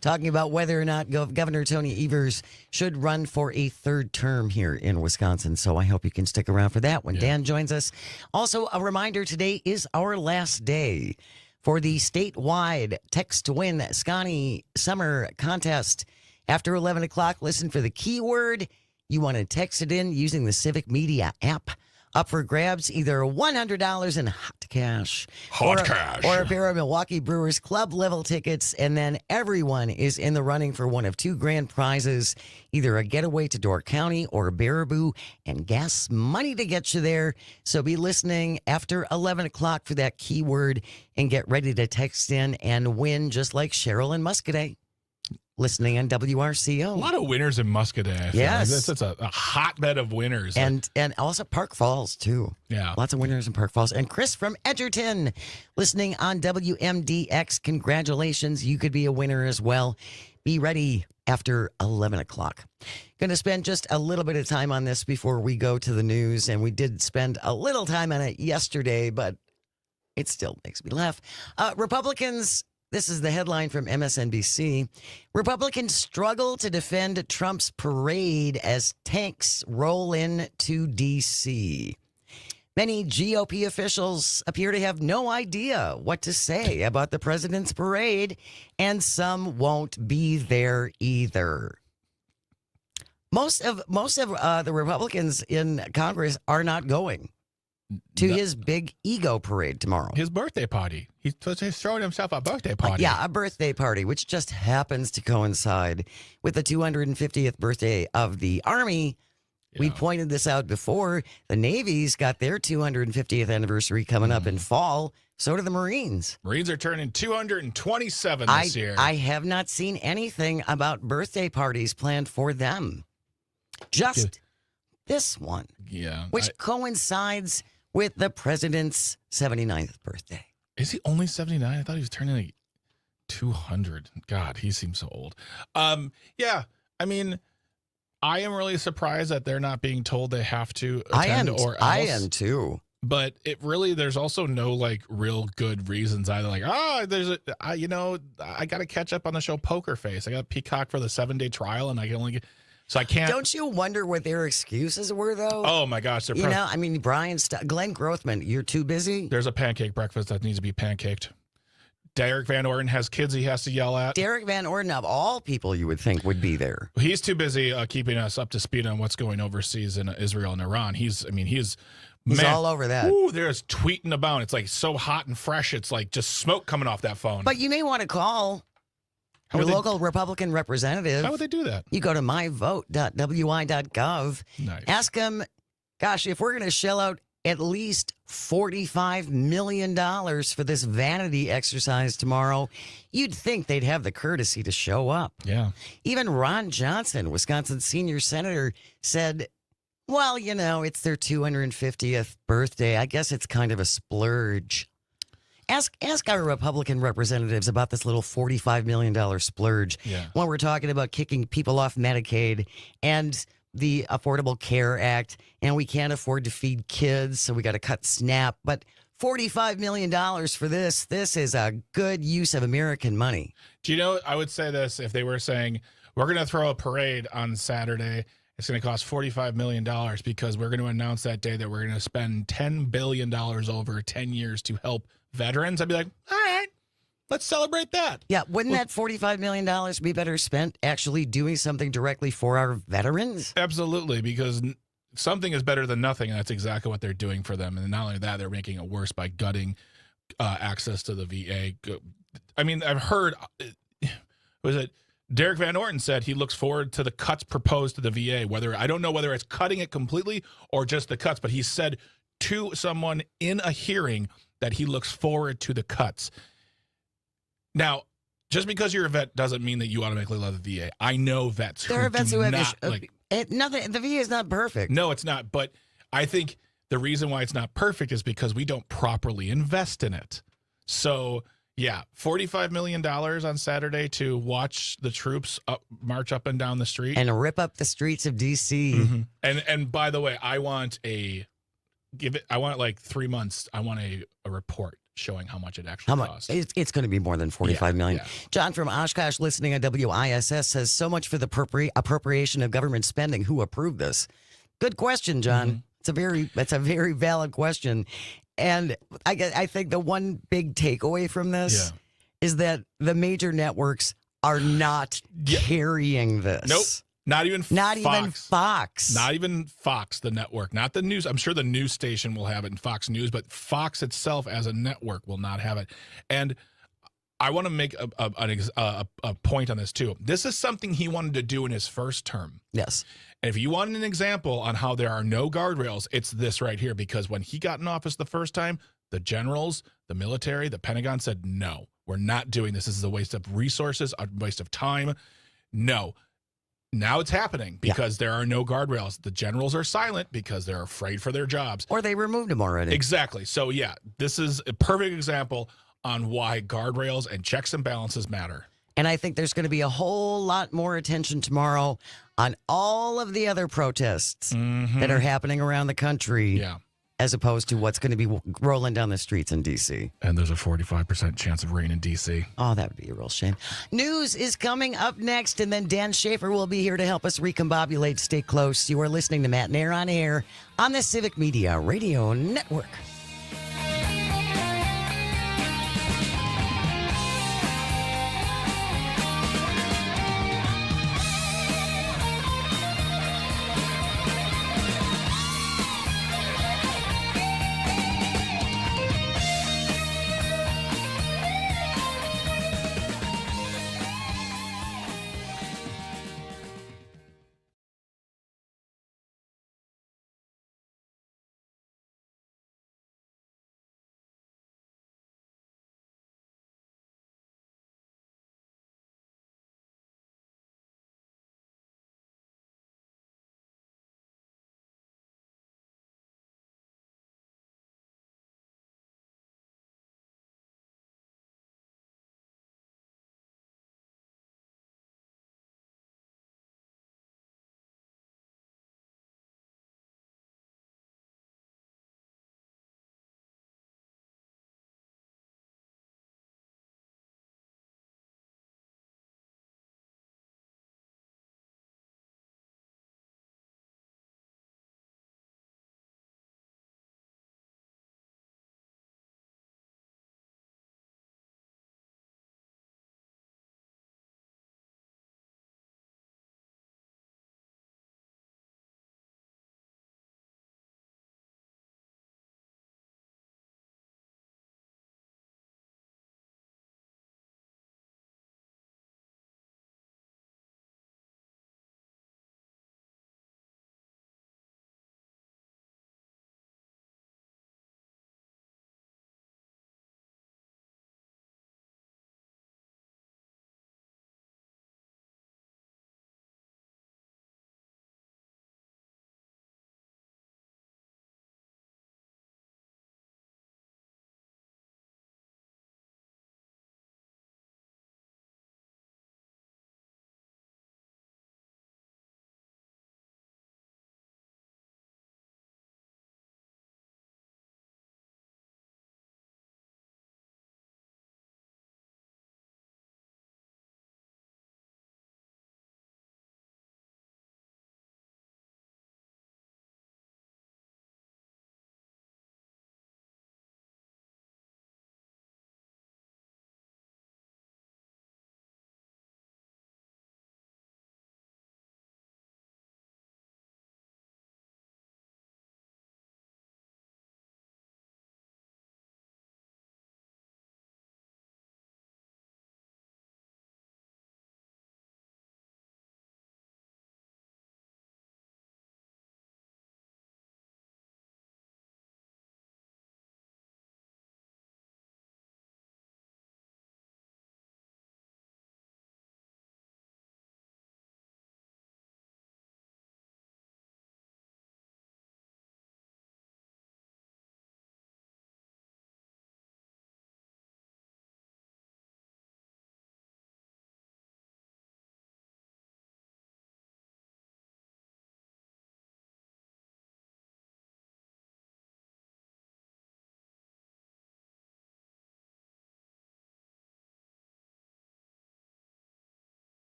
talking about whether or not Governor Tony Evers should run for a third term here in Wisconsin. So I hope you can stick around for that when Dan joins us. Also, a reminder, today is our last day for the statewide Text to Win Scotty Summer Contest. After 11 o'clock, listen for the keyword. You want to text it in using the Civic Media app. Up for grabs, either $100 in hot cash. Or a pair of Milwaukee Brewers Club level tickets. And then everyone is in the running for one of two grand prizes, either a getaway to Door County or a Baraboo and gas money to get you there. So be listening after 11 o'clock for that keyword and get ready to text in and win just like Cheryl and Muscadet. Listening on WRCO. A lot of winners in Muscadet. I feel Yes. like. That's a hotbed of winners. And also Park Falls, too. Yeah. Lots of winners in Park Falls. And Chris from Edgerton, listening on WMDX. Congratulations. You could be a winner as well. Be ready after 11 o'clock. Going to spend just a little bit of time on this before we go to the news. And we did spend a little time on it yesterday, but it still makes me laugh. Republicans... This is the headline from MSNBC. Republicans struggle to defend Trump's parade as tanks roll into D.C. Many GOP officials appear to have no idea what to say about the president's parade, and some won't be there either. Most of the Republicans in Congress are not going to his big ego parade tomorrow. His birthday party. He's throwing himself a birthday party. Yeah, a birthday party, which just happens to coincide with the 250th birthday of the Army. Yeah. We pointed this out before. The Navy's got their 250th anniversary coming up in fall. So do the Marines. Marines are turning 227 this year. I have not seen anything about birthday parties planned for them. Just this one. Yeah. Which coincides with the president's 79th birthday. Is he only 79? I thought he was turning like 200. God, he seems so old. Yeah, I mean, I am really surprised that they're not being told they have to attend or else. I am too. But there's also no like real good reasons either. Like, I got to catch up on the show Poker Face. I got Peacock for the 7-day trial, and I can only get. So I can't. Don't you wonder what their excuses were, though? Oh my gosh, they're Glenn Grothman, you're too busy. There's a pancake breakfast that needs to be pancaked. Derek Van Orden has kids he has to yell at. Derek Van Orden, of all people you would think would be there. He's too busy keeping us up to speed on what's going overseas in Israel and Iran. He's all over that. Ooh, there's tweeting about. It's like so hot and fresh. It's like just smoke coming off that phone. But you may want to call your local Republican representative. How would they do that? You go to myvote.wi.gov. Nice. Ask them, gosh, if we're going to shell out at least $45 million for this vanity exercise tomorrow, you'd think they'd have the courtesy to show up. Yeah. Even Ron Johnson, Wisconsin's senior senator, said, well, it's their 250th birthday. I guess it's kind of a splurge. Ask our Republican representatives about this little $45 million splurge when we're talking about kicking people off Medicaid and the Affordable Care Act, and we can't afford to feed kids, so we got to cut SNAP. But $45 million for this is a good use of American money. Do you know, I would say this, if they were saying, we're going to throw a parade on Saturday, it's going to cost $45 million because we're going to announce that day that we're going to spend $10 billion over 10 years to help veterans, I'd be like, all right, let's celebrate that. Yeah, wouldn't that $45 million be better spent actually doing something directly for our veterans? Absolutely, because something is better than nothing, and that's exactly what they're doing for them. And not only that, they're making it worse by gutting access to the VA. I mean, I've heard, Derek Van Orden said he looks forward to the cuts proposed to the VA, I don't know whether it's cutting it completely or just the cuts, but he said to someone in a hearing that he looks forward to the cuts. Now, just because you're a vet doesn't mean that you automatically love the VA. I know vets There who are vets do who have not issues. like. Nothing. The VA is not perfect. No, it's not. But I think the reason why it's not perfect is because we don't properly invest in it. So, yeah, $45 million on Saturday to watch the troops march up and down the street. And rip up the streets of D.C. Mm-hmm. And by the way, I want like 3 months. I want a report showing how much it actually How much? costs. It's going to be more than $45 million. yeah. John from Oshkosh, listening on WISS, says so much for the appropriation of government spending. Who approved this? Good question, John. Mm-hmm. That's a very valid question, and I think the one big takeaway from this is that the major networks are not carrying this. Nope. Not even Not Fox. even Fox. Not even Fox, the network. Not the news. I'm sure the news station will have it in Fox News, but Fox itself as a network will not have it. And I want to make a point on this, too. This is something he wanted to do in his first term. Yes. And if you want an example on how there are no guardrails, it's this right here. Because when he got in office the first time, the generals, the military, the Pentagon said, no, we're not doing this. This is a waste of resources, a waste of time. No. Now it's happening because there are no guardrails. The generals are silent because they're afraid for their jobs. Or they removed them already. Exactly. So, yeah, this is a perfect example on why guardrails and checks and balances matter. And I think there's going to be a whole lot more attention tomorrow on all of the other protests that are happening around the country. Yeah. As opposed to what's going to be rolling down the streets in D.C. And there's a 45% chance of rain in D.C. Oh, that would be a real shame. News is coming up next, and then Dan Schaefer will be here to help us recombobulate. Stay close. You are listening to Matenaer On Air on the Civic Media Radio Network.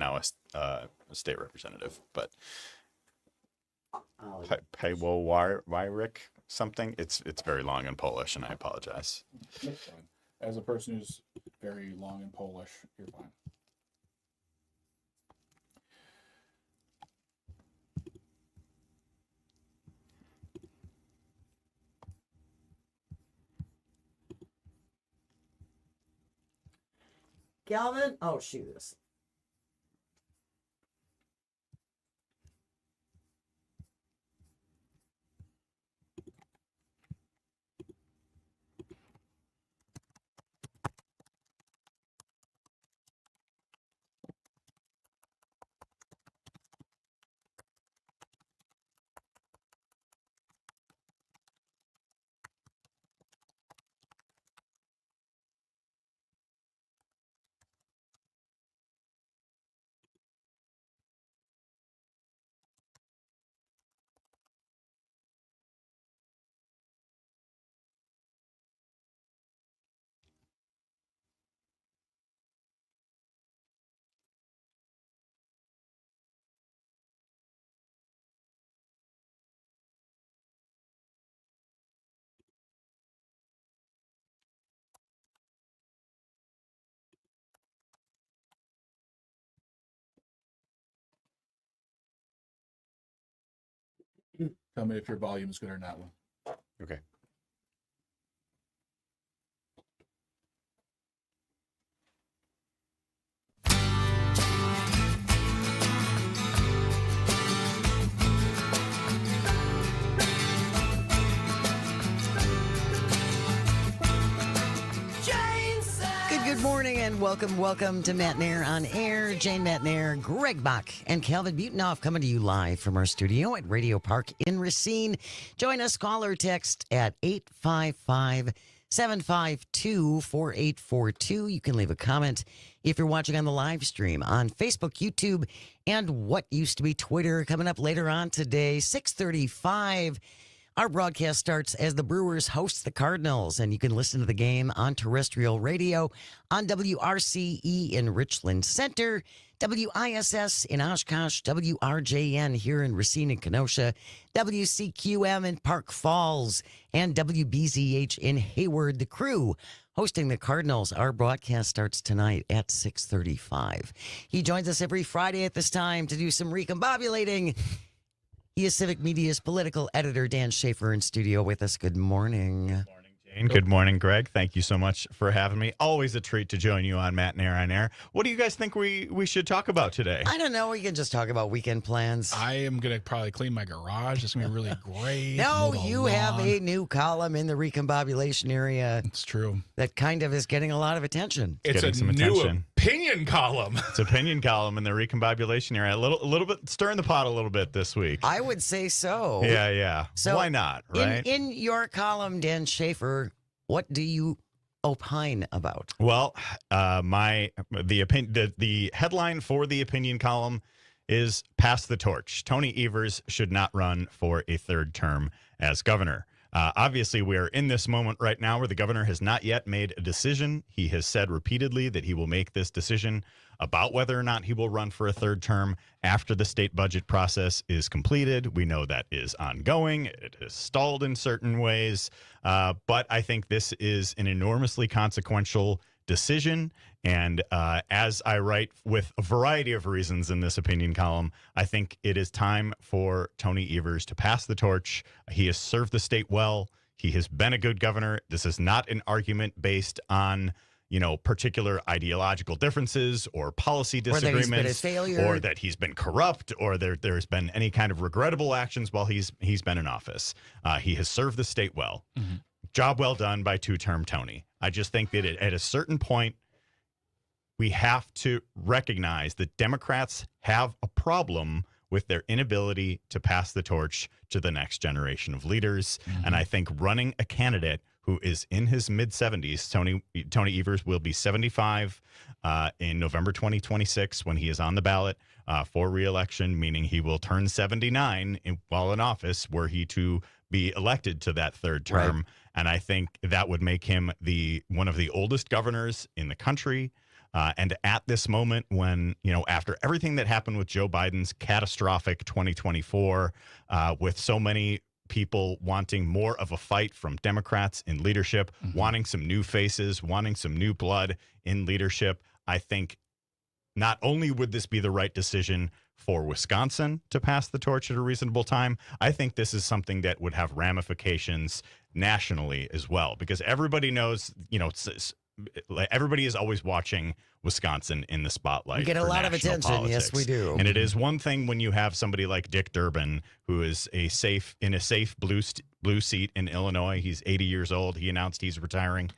now a state representative. But Paywowirik something. It's very long in Polish, and I apologize. That's fine. As a person who's very long in Polish, you're fine. Calvin? Oh, shoot this. Tell me if your volume is good or not. Okay. Good morning and welcome to Matenaer On Air. Jane Matenaer, Greg Bach, and Calvin Butenoff coming to you live from our studio at Radio Park in Racine. Join us, call or text at 855-752-4842. You can leave a comment if you're watching on the live stream on Facebook, YouTube, and what used to be Twitter. Coming up later on today, 6:35. Our broadcast starts as the Brewers host the Cardinals, and you can listen to the game on terrestrial radio on WRCE in Richland Center, WISS in Oshkosh, WRJN here in Racine and Kenosha, WCQM in Park Falls, and WBZH in Hayward. The Crew hosting the Cardinals. Our broadcast starts tonight at 6:35. He joins us every Friday at this time to do some recombobulating. He is Civic Media's political editor, Dan Schaefer, in studio with us. Good morning. Good morning, Jane. Good morning, Greg. Thank you so much for having me. Always a treat to join you on Matenaer On Air. What do you guys think we should talk about today? I don't know. We can just talk about weekend plans. I am going to probably clean my garage. It's going to be really great. No, Mow the you have lawn. a new column in the recombobulation area It's true. that kind of is getting a lot of attention. It's getting a some new attention. opinion column. It's opinion column in the recombobulation area. A little bit stirring the pot a little bit this week. I would say so. Yeah. So why not, right? In your column, Dan Schaefer, what do you opine about? Well, the headline for the opinion column is "Pass the Torch." Tony Evers should not run for a third term as governor. Obviously, we are in this moment right now where the governor has not yet made a decision. He has said repeatedly that he will make this decision about whether or not he will run for a third term after the state budget process is completed. We know that is ongoing. It is stalled in certain ways. But I think this is an enormously consequential decision. And as I write with a variety of reasons in this opinion column, I think it is time for Tony Evers to pass the torch. He has served the state well. He has been a good governor. This is not an argument based on, particular ideological differences or policy disagreements, or that he's been a failure, or that he's been corrupt, or there's been any kind of regrettable actions while he's been in office. He has served the state well. Mm-hmm. Job well done by two-term Tony. I just think that at a certain point, we have to recognize that Democrats have a problem with their inability to pass the torch to the next generation of leaders. Mm-hmm. And I think running a candidate who is in his mid-70s, Tony Evers will be 75 in November 2026 when he is on the ballot for re-election, meaning he will turn 79 while in office were he to be elected to that third term. Right. And I think that would make him one of the oldest governors in the country. And at this moment, when, after everything that happened with Joe Biden's catastrophic 2024, with so many people wanting more of a fight from Democrats in leadership, wanting some new faces, wanting some new blood in leadership, I think not only would this be the right decision for Wisconsin to pass the torch at a reasonable time, I think this is something that would have ramifications nationally as well, because everybody knows, everybody is always watching Wisconsin in the spotlight. We get a lot of national attention. politics. Yes, we do. And it is one thing when you have somebody like Dick Durbin, who is in a safe blue seat in Illinois. He's 80 years old. He announced he's retiring.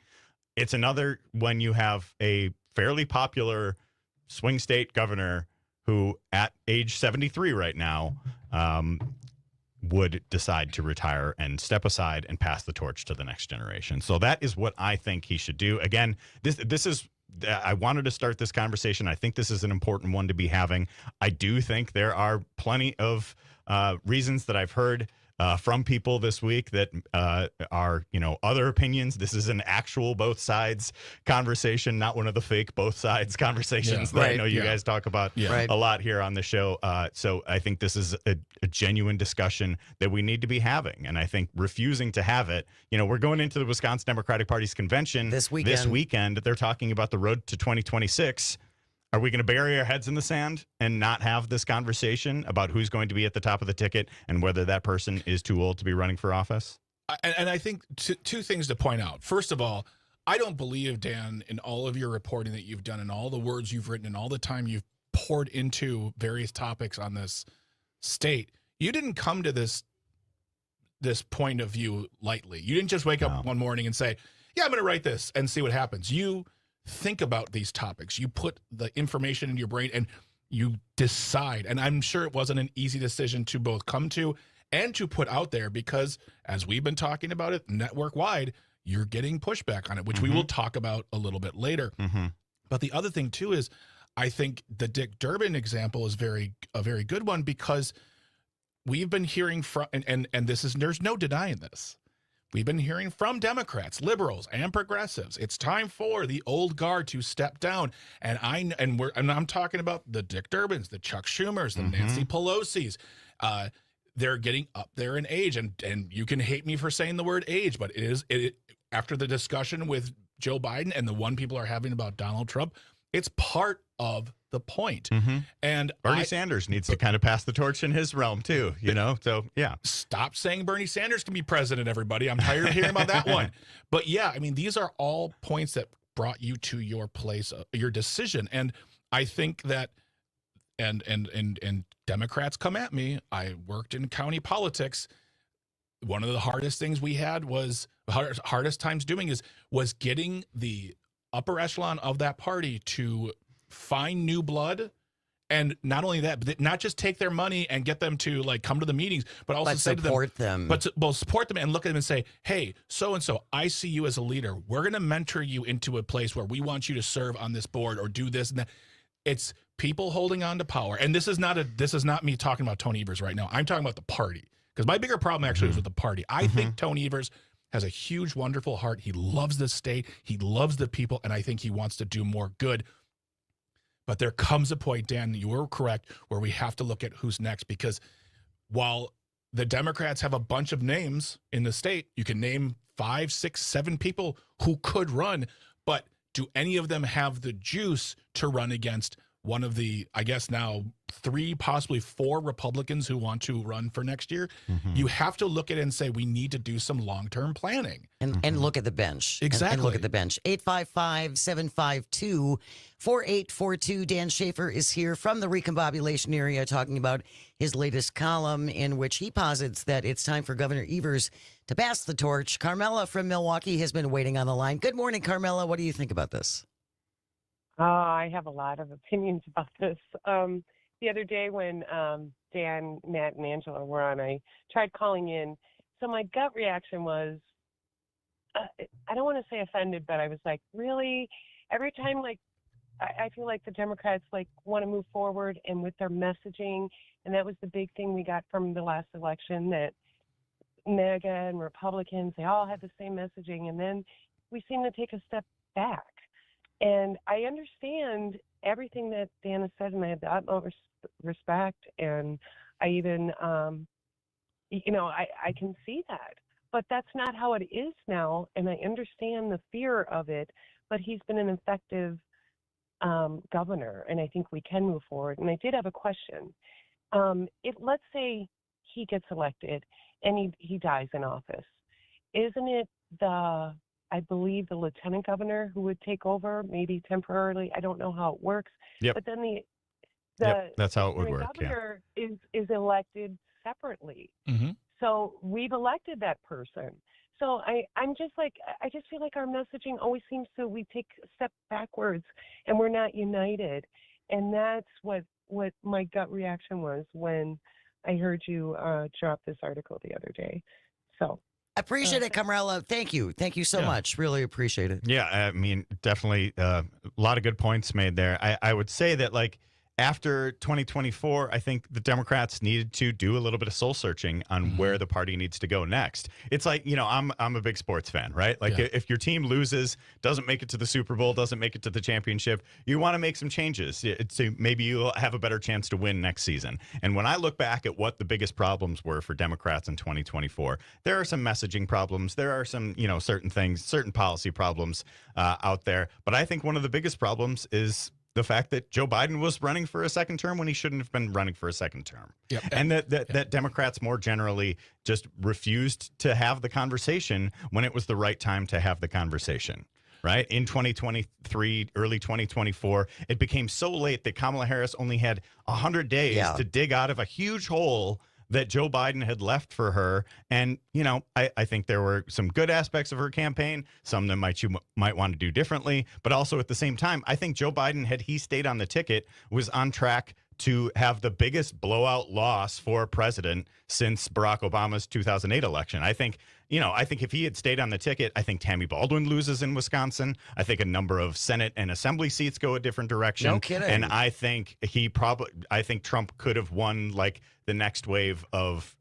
It's another when you have a fairly popular swing state governor who, at age 73 right now, would decide to retire and step aside and pass the torch to the next generation. So that is what I think he should do. Again, this is, I wanted to start this conversation. I think this is an important one to be having. I do think there are plenty of reasons that I've heard from people this week that are, other opinions. This is an actual both sides conversation, not one of the fake both sides conversations that I know you guys talk about a lot here on the show. So I think this is a genuine discussion that we need to be having. And I think refusing to have it, we're going into the Wisconsin Democratic Party's convention this weekend. They're talking about the road to 2026. Are we going to bury our heads in the sand and not have this conversation about who's going to be at the top of the ticket and whether that person is too old to be running for office? And I think two things to point out. First of all, I don't believe, Dan, in all of your reporting that you've done and all the words you've written and all the time you've poured into various topics on this state, you didn't come to this point of view lightly. You didn't just wake up one morning and say, yeah, I'm going to write this and see what happens. You think about these topics. You put the information in your brain and you decide. And I'm sure it wasn't an easy decision to both come to and to put out there because, as we've been talking about it network wide, you're getting pushback on it, which we will talk about a little bit later. But the other thing too is I think the Dick Durbin example is a very good one because we've been hearing from, and there's no denying this. We've been hearing from Democrats, liberals, and progressives. It's time for the old guard to step down. And I'm talking about the Dick Durbins, the Chuck Schumers, the Nancy Pelosi's. They're getting up there in age, and you can hate me for saying the word age, but it after the discussion with Joe Biden and the one people are having about Donald Trump, it's part of the point. And Bernie Sanders needs to kind of pass the torch in his realm too, so yeah. Stop saying Bernie Sanders can be president, everybody. I'm tired of hearing about that one. But yeah, I mean, these are all points that brought you to your place, your decision. And I think that, and Democrats come at me. I worked in county politics. One of the hardest things we had hardest times doing was getting the upper echelon of that party to find new blood, and not only that, but not just take their money and get them to come to the meetings, but also say support to them, support them and look at them and say, hey, so and so, I see you as a leader. We're going to mentor you into a place where we want you to serve on this board or do this and that. It's people holding on to power, and this is not me talking about Tony Evers right now. I'm talking about the party, because my bigger problem actually is with the party. I think Tony Evers has a huge, wonderful heart. He loves the state. He loves the people, and I think he wants to do more good. But there comes a point, Dan, you were correct, where we have to look at who's next, because while the Democrats have a bunch of names in the state, you can name 5, 6, 7 people who could run, but do any of them have the juice to run against one of the, I guess now 3, possibly 4 Republicans who want to run for next year? You have to look at it and say, we need to do some long-term planning. And look at the bench. Exactly. And look at the bench. 855-752-4842. Dan Schaefer is here from the recombobulation area talking about his latest column in which he posits that it's time for Governor Evers to pass the torch. Carmela from Milwaukee has been waiting on the line. Good morning, Carmela. What do you think about this? I have a lot of opinions about this. The other day when Dan, Matt, and Angela were on, I tried calling in. So my gut reaction was, I don't want to say offended, but I was like, really? Every time, I feel like the Democrats, want to move forward and with their messaging, and that was the big thing we got from the last election, that MAGA and Republicans, they all had the same messaging, and then we seem to take a step back. And I understand everything that Dan has said, and I have the utmost respect. And I even, I can see that. But that's not how it is now, and I understand the fear of it. But he's been an effective governor, and I think we can move forward. And I did have a question. Let's say he gets elected and he dies in office. Isn't it I believe the lieutenant governor who would take over, maybe temporarily? I don't know how it works. Yep. But then That's how it would work. The governor is elected separately. Mm-hmm. So we've elected that person. So I'm just like, I just feel like our messaging always seems to, we take a step backwards and we're not united. And that's what my gut reaction was when I heard you drop this article the other day. So I appreciate it, Camarella. Thank you. Thank you so much. Really appreciate it. Yeah, I mean, definitely a lot of good points made there. I would say that, like, after 2024, I think the Democrats needed to do a little bit of soul searching on where the party needs to go next. It's like, I'm a big sports fan, right? Like, if your team loses, doesn't make it to the Super Bowl, doesn't make it to the championship, you want to make some changes to maybe you'll have a better chance to win next season. And when I look back at what the biggest problems were for Democrats in 2024, there are some messaging problems. There are some, certain things, certain policy problems out there. But I think one of the biggest problems is the fact that Joe Biden was running for a second term when he shouldn't have been running for a second term. Yep. And that Democrats more generally just refused to have the conversation when it was the right time to have the conversation. Right? In 2023, early 2024, it became so late that Kamala Harris only had 100 days to dig out of a huge hole that Joe Biden had left for her. And, I think there were some good aspects of her campaign, some that you might want to do differently. But also at the same time, I think Joe Biden, had he stayed on the ticket, was on track to have the biggest blowout loss for president since Barack Obama's 2008 election. I think if he had stayed on the ticket, I think Tammy Baldwin loses in Wisconsin. I think a number of Senate and Assembly seats go a different direction. No kidding. And I think Trump could have won like the next wave of,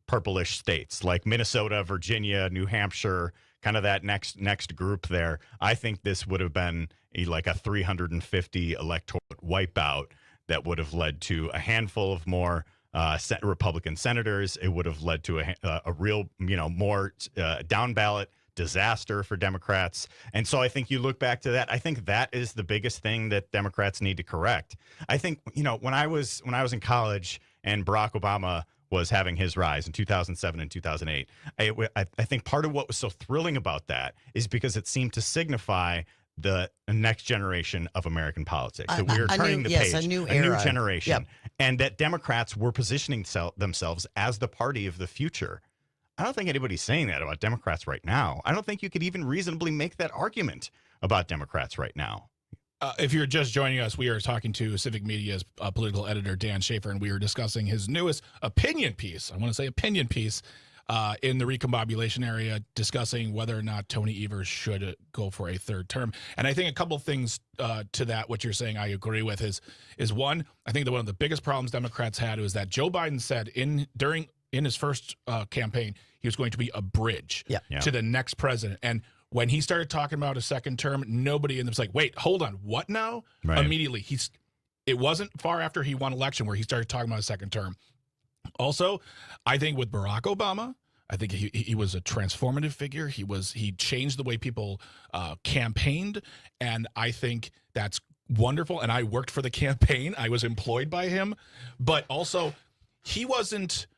purplish states like Minnesota, Virginia, New Hampshire, kind of that next group there. I think this would have been like a 350 electoral wipeout that would have led to a handful of more Republican senators. It would have led to a real, more down ballot disaster for Democrats. And so I think you look back to that. I think that is the biggest thing that Democrats need to correct. I think, when I was in college and Barack Obama was having his rise in 2007 and 2008, I think part of what was so thrilling about that is because it seemed to signify the next generation of American politics, that we were turning the page, a new generation, Yep. and that Democrats were positioning themselves as the party of the future. I don't think anybody's saying that about Democrats right now. I don't think you could even reasonably make that argument about Democrats right now. If you're just joining us, we are talking to Civic Media's political editor, Dan Schaefer, and we are discussing his newest opinion piece. I want to say opinion piece in the recombobulation area, discussing whether or not Tony Evers should go for a third term. And I think a couple things to that, what you're saying, I agree with, is one, I think that one of the biggest problems Democrats had was that Joe Biden said in his first campaign, he was going to be a bridge to the next president. And when he started talking about a second term, nobody in them was like, wait, hold on, what now? Right. Immediately, it wasn't far after he won election where he started talking about a second term. Also, I think with Barack Obama, I think he was a transformative figure. He changed the way people campaigned, and I think that's wonderful. And I worked for the campaign. I was employed by him, but also he wasn't.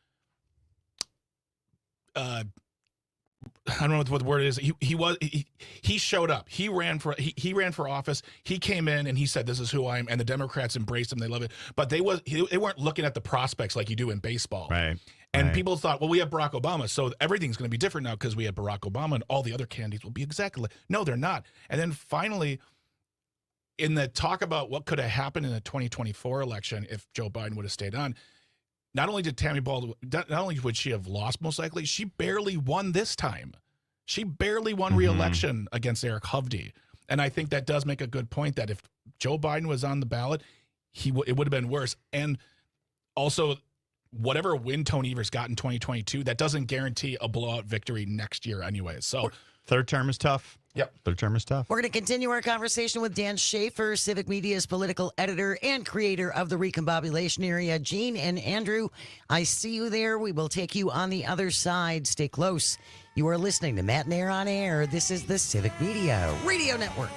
I don't know what the word is. He showed up. He ran for office. He came in and he said, "This is who I am," and the Democrats embraced him. They love it. But they weren't looking at the prospects like you do in baseball. Right. And people thought, well, we have Barack Obama, so everything's going to be different now because we have Barack Obama, and all the other candidates will be exactly like. No, they're not. And then finally, in the talk about what could have happened in the 2024 election if Joe Biden would have stayed on, not only did Tammy Baldwin, not only would she have lost most likely, she barely won this time. She barely won re-election against Eric Hovde. And I think that does make a good point that if Joe Biden was on the ballot, it would have been worse. And also, whatever win Tony Evers got in 2022, that doesn't guarantee a blowout victory next year anyway. So Third term is tough. Yep. Third term is tough. We're going to continue our conversation with Dan Schaefer, Civic Media's political editor and creator of the Recombobulation Area. Gene and Andrew, I see you there. We will take you on the other side. Stay close. You are listening to Matenaer On Air. This is the Civic Media Radio Network.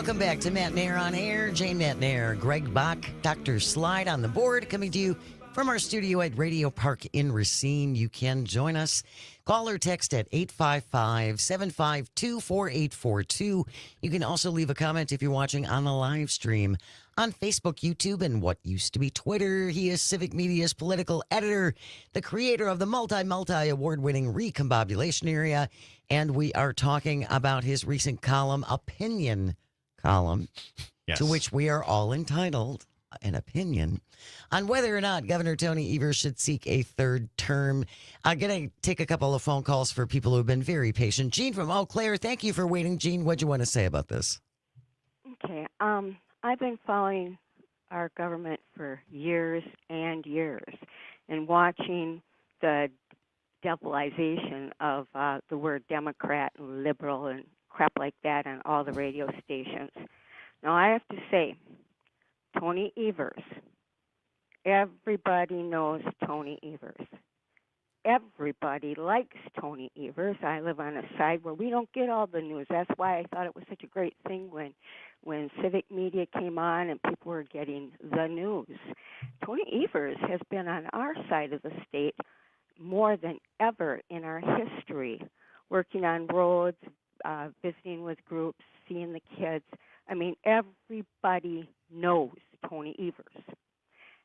Welcome back to Matenaer On Air. Jane Matenaer, Greg Bach, Dr. Slide on the board, coming to you from our studio at Radio Park in Racine. You can join us. Call or text at 855-752-4842. You can also leave a comment if you're watching on the live stream on Facebook, YouTube, and what used to be Twitter. He is Civic Media's political editor, the creator of the multi-award-winning Recombobulation Area, and we are talking about his recent column, Opinion Column, Yes. to which we are all entitled an opinion on whether or not Governor Tony Evers should seek a third term. I'm going to take a couple of phone calls for people who have been very patient. Gene from Eau Claire, thank you for waiting. Gene, what do you want to say about this? Okay. I've been following our government for years and years and watching the devilization of the word Democrat and liberal and crap like that on all the radio stations. Now, I have to say, Tony Evers, everybody knows Tony Evers. Everybody likes Tony Evers. I live on a side where we don't get all the news. That's why I thought it was such a great thing when Civic Media came on and people were getting the news. Tony Evers has been on our side of the state more than ever in our history, working on roads, visiting with groups, seeing the kids. I mean, everybody knows Tony Evers.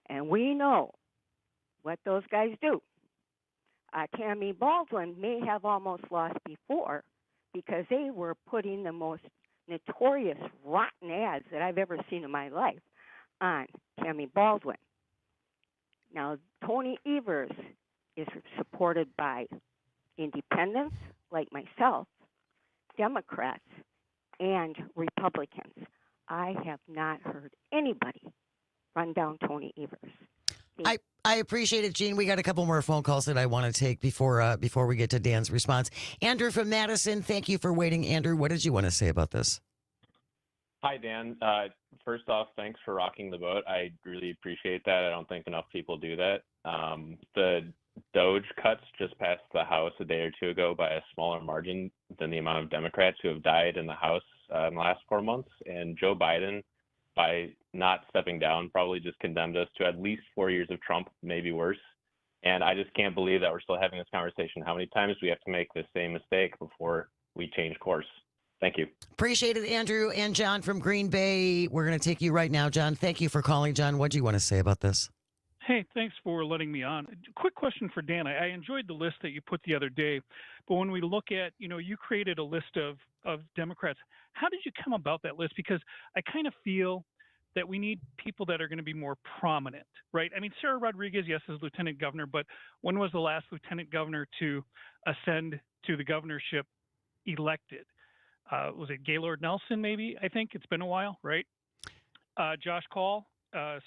And we know what those guys do. Tammy Baldwin may have almost lost before because they were putting the most notorious rotten ads that I've ever seen in my life on Tammy Baldwin. Now, Tony Evers is supported by independents like myself, Democrats, and Republicans. I have not heard anybody run down Tony Evers. I appreciate it, Gene. We got a couple more phone calls that I want to take before we get to Dan's response. Andrew from Madison, thank you for waiting. Andrew, what did you want to say about this? Hi, Dan. First off, thanks for rocking the boat. I really appreciate that. I don't think enough people do that. The Doge cuts just passed the House a day or two ago by a smaller margin than the amount of Democrats who have died in the House in the last 4 months. And Joe Biden, by not stepping down, probably just condemned us to at least 4 years of Trump, maybe worse. And I just can't believe that we're still having this conversation. How many times do we have to make the same mistake before we change course? Thank you. Appreciate it, Andrew. And John from Green Bay, we're going to take you right now. John, thank you for calling. John, what do you want to say about this? Hey, thanks for letting me on. Quick question for Dan. I enjoyed the list that you put the other day, but when we look at, you created a list of Democrats. How did you come about that list? Because I kind of feel that we need people that are going to be more prominent, right? I mean, Sarah Rodriguez, yes, is lieutenant governor, but when was the last lieutenant governor to ascend to the governorship elected? Was it Gaylord Nelson, maybe? I think it's been a while, right? Josh Call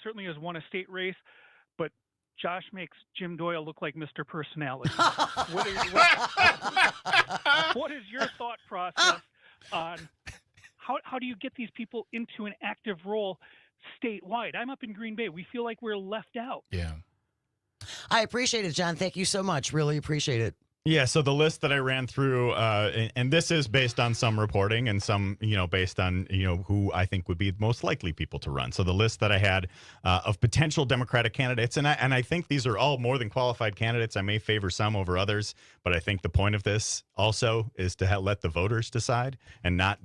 certainly has won a state race, but Josh makes Jim Doyle look like Mr. Personality. What is your thought process on how do you get these people into an active role statewide? I'm up in Green Bay. We feel like we're left out. Yeah. I appreciate it, John. Thank you so much. Really appreciate it. Yeah, so the list that I ran through, and this is based on some reporting and some, based on, who I think would be most likely people to run. So the list that I had of potential Democratic candidates, and I think these are all more than qualified candidates. I may favor some over others, but I think the point of this also is to let the voters decide and not,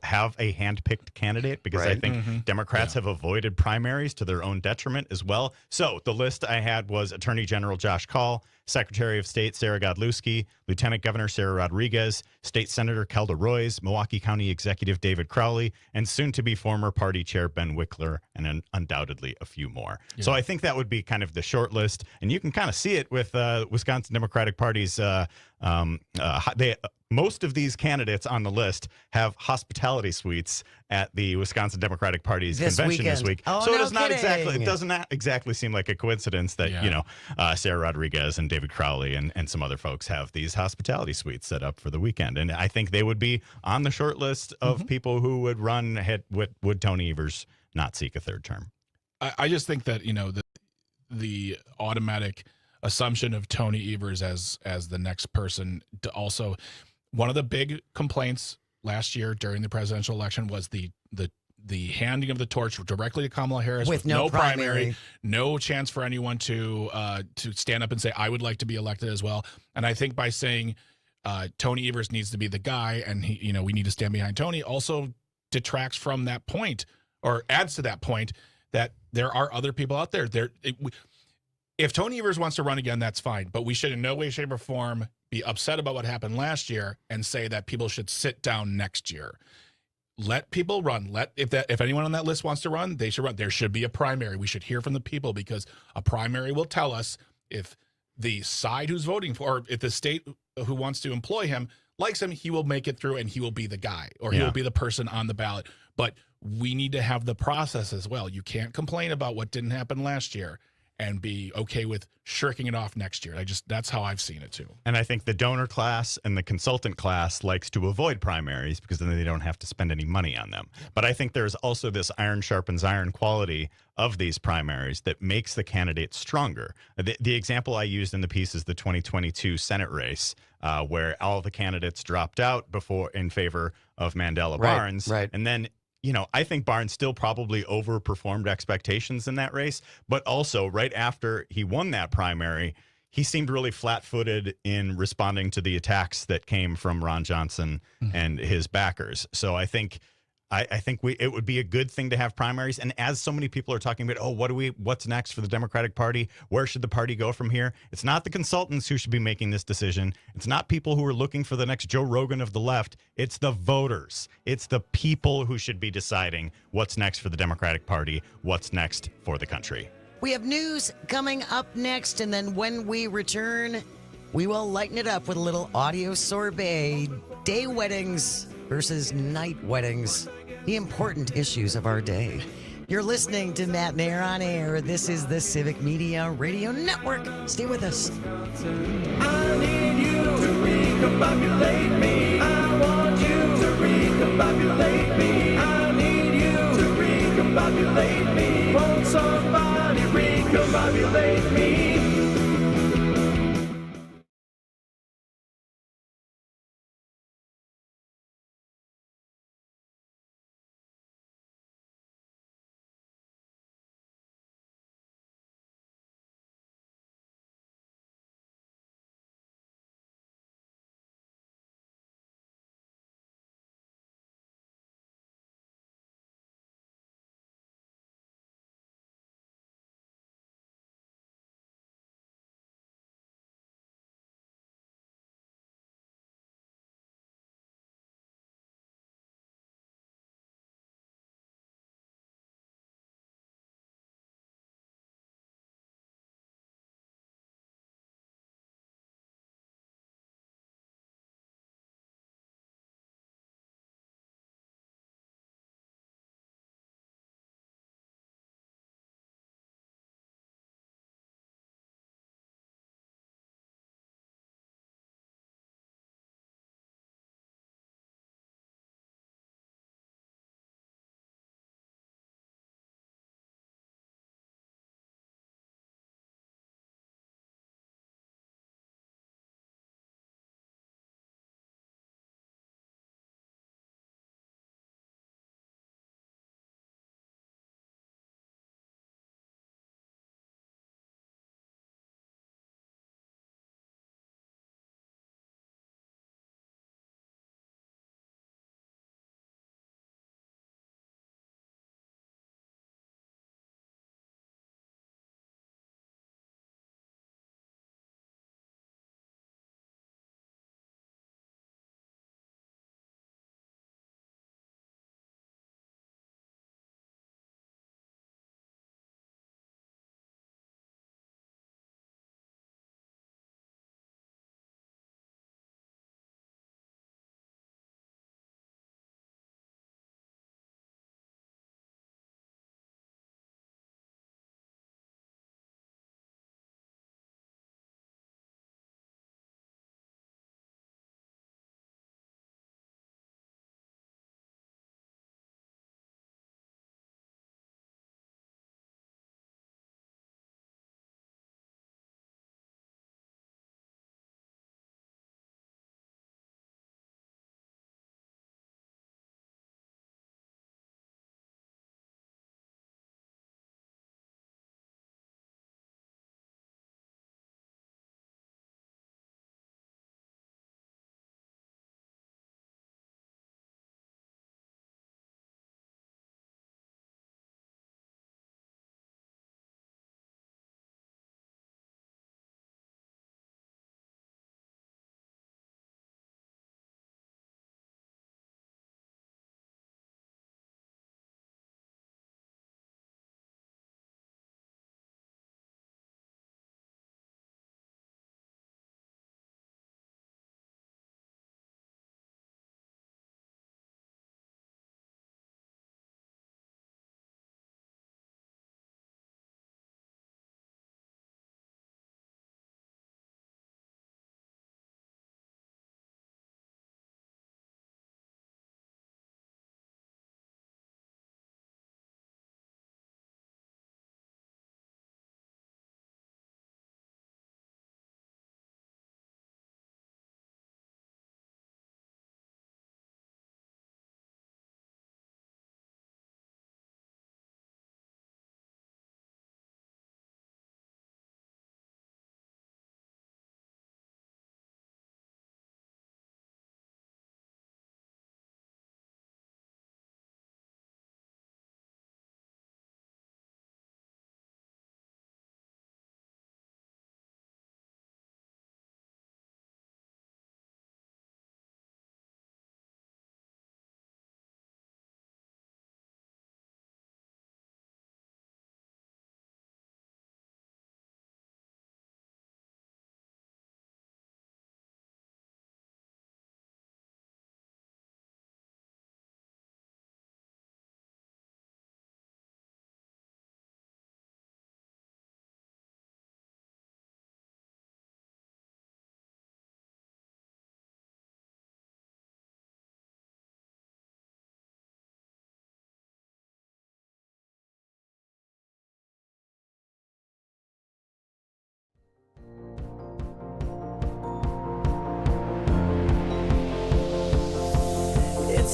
have a hand-picked candidate, because I think Democrats have avoided primaries to their own detriment as well. So the list I had was Attorney General Josh Call, Secretary of State Sarah Godlewski, Lieutenant Governor Sarah Rodriguez, State Senator Kelda Roys, Milwaukee County Executive David Crowley, and soon-to-be former party chair Ben Wickler, and undoubtedly a few more. Yeah. So I think that would be kind of the short list, and you can kind of see it with Wisconsin Democratic Party's most of these candidates on the list have hospitality suites at the Wisconsin Democratic Party's convention this week. Oh, so no it is not kidding. it does not exactly seem like a coincidence that, Sarah Rodriguez and David Crowley and some other folks have these hospitality suites set up for the weekend. And I think they would be on the short list of people who would run ahead. Would Tony Evers not seek a third term? I just think that, the automatic assumption of Tony Evers as the next person to also, one of the big complaints last year during the presidential election was the handing of the torch directly to Kamala Harris with no primary, no chance for anyone to stand up and say, I would like to be elected as well. And I think by saying Tony Evers needs to be the guy, and we need to stand behind Tony, also detracts from that point, or adds to that point, that there are other people out there. If Tony Evers wants to run again, that's fine. But we should in no way, shape, or form be upset about what happened last year and say that people should sit down next year. Let people run. If anyone on that list wants to run, they should run. There should be a primary. We should hear from the people, because a primary will tell us if the side who's voting for, or if the state who wants to employ him likes him, he will make it through and he will be the guy, or he will be the person on the ballot. But we need to have the process as well. You can't complain about what didn't happen last year and be okay with shirking it off next year. That's how I've seen it too. And I think the donor class and the consultant class likes to avoid primaries because then they don't have to spend any money on them. But I think there's also this iron sharpens iron quality of these primaries that makes the candidate stronger. The example I used in the piece is the 2022 Senate race, where all the candidates dropped out before in favor of Mandela Barnes. Right. And then I think Barnes still probably overperformed expectations in that race, but also right after he won that primary, he seemed really flat-footed in responding to the attacks that came from Ron Johnson and his backers. So I think I think it would be a good thing to have primaries. And as so many people are talking about, what's next for the Democratic Party? Where should the party go from here? It's not the consultants who should be making this decision. It's not people who are looking for the next Joe Rogan of the left. It's the voters. It's the people who should be deciding what's next for the Democratic Party, what's next for the country. We have news coming up next, and then when we return, we will lighten it up with a little audio sorbet. Day weddings versus night weddings, the important issues of our day. You're listening to Matenaer On Air. This is the Civic Media Radio Network. Stay with us. I need you to recombobulate me. I want you to recombobulate me. I need you to recombobulate me. Won't somebody recombobulate me?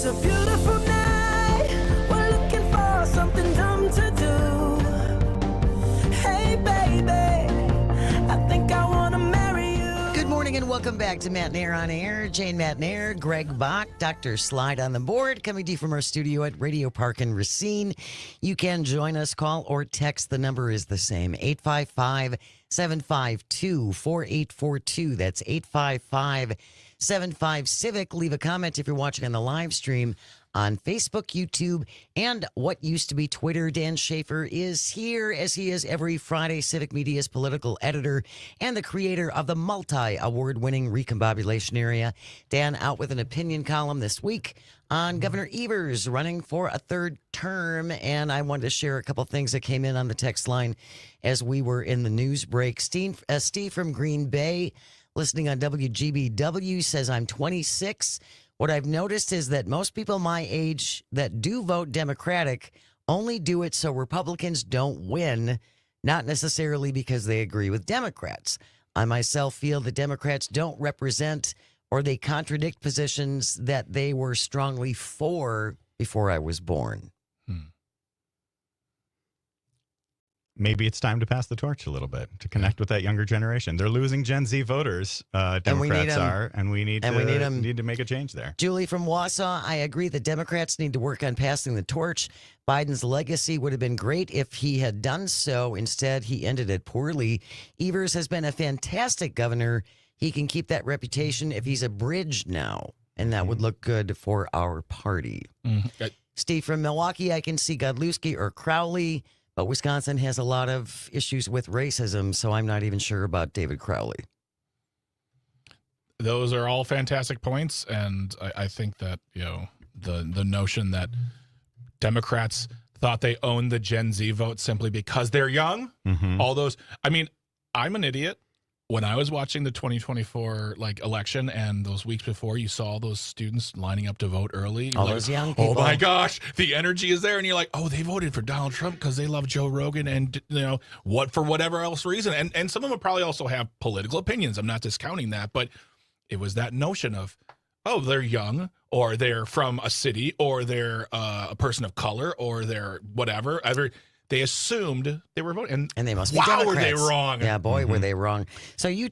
It's a beautiful night. We're looking for something dumb to do. Hey, baby, I think I want to marry you. Good morning and welcome back to Matenaer On Air. Jane Matenaer, Greg Bach, Dr. Slide on the board, coming to you from our studio at Radio Park in Racine. You can join us, call or text. The number is the same, 855-752-4842. That's 855-75-CIVIC. Leave a comment if you're watching on the live stream on Facebook, YouTube, and what used to be Twitter. Dan Schaefer is here, as he is every Friday, Civic Media's political editor and the creator of the multi-award-winning Recombobulation Area. Dan out with an opinion column this week on Governor Evers running for a third term, and I wanted to share a couple things that came in on the text line as we were in the news break. Steve from Green Bay, listening on WGBW, says, I'm 26. What I've noticed is that most people my age that do vote Democratic only do it so Republicans don't win, not necessarily because they agree with Democrats. I myself feel the Democrats don't represent or they contradict positions that they were strongly for before I was born. Maybe it's time to pass the torch a little bit to connect with that younger generation. They're losing Gen Z voters, Democrats are, and we need to make a change there. Julie from Wausau, I agree that Democrats need to work on passing the torch. Biden's legacy would have been great if he had done so. Instead, he ended it poorly. Evers has been a fantastic governor. He can keep that reputation if he's abridged now, and that would look good for our party. Steve from Milwaukee, I can see Godlewski or Crowley, but Wisconsin has a lot of issues with racism, so I'm not even sure about David Crowley. Those are all fantastic points, and I think that, you know, the notion that Democrats thought they owned the Gen Z vote simply because they're young, all those, I mean, I'm an idiot. When I was watching the 2024 election and those weeks before, you saw those students lining up to vote early. All those young people. Oh my gosh, the energy is there, and you're like, oh, they voted for Donald Trump because they love Joe Rogan, and for whatever else reason, and some of them probably also have political opinions. I'm not discounting that, but it was that notion of, oh, they're young, or they're from a city, or they're a person of color, or they're whatever. They assumed they were voting, and they must be wow, Democrats. Were they wrong? Yeah, boy, were they wrong. So you've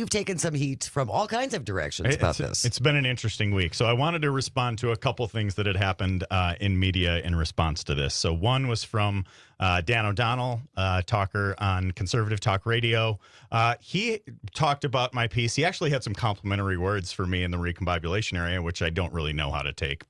taken some heat from all kinds of directions about this. It's been an interesting week. So I wanted to respond to a couple things that had happened in media in response to this. So one was from Dan O'Donnell, talker on Conservative Talk Radio. He talked about my piece. He actually had some complimentary words for me in the recombobulation area, which I don't really know how to take,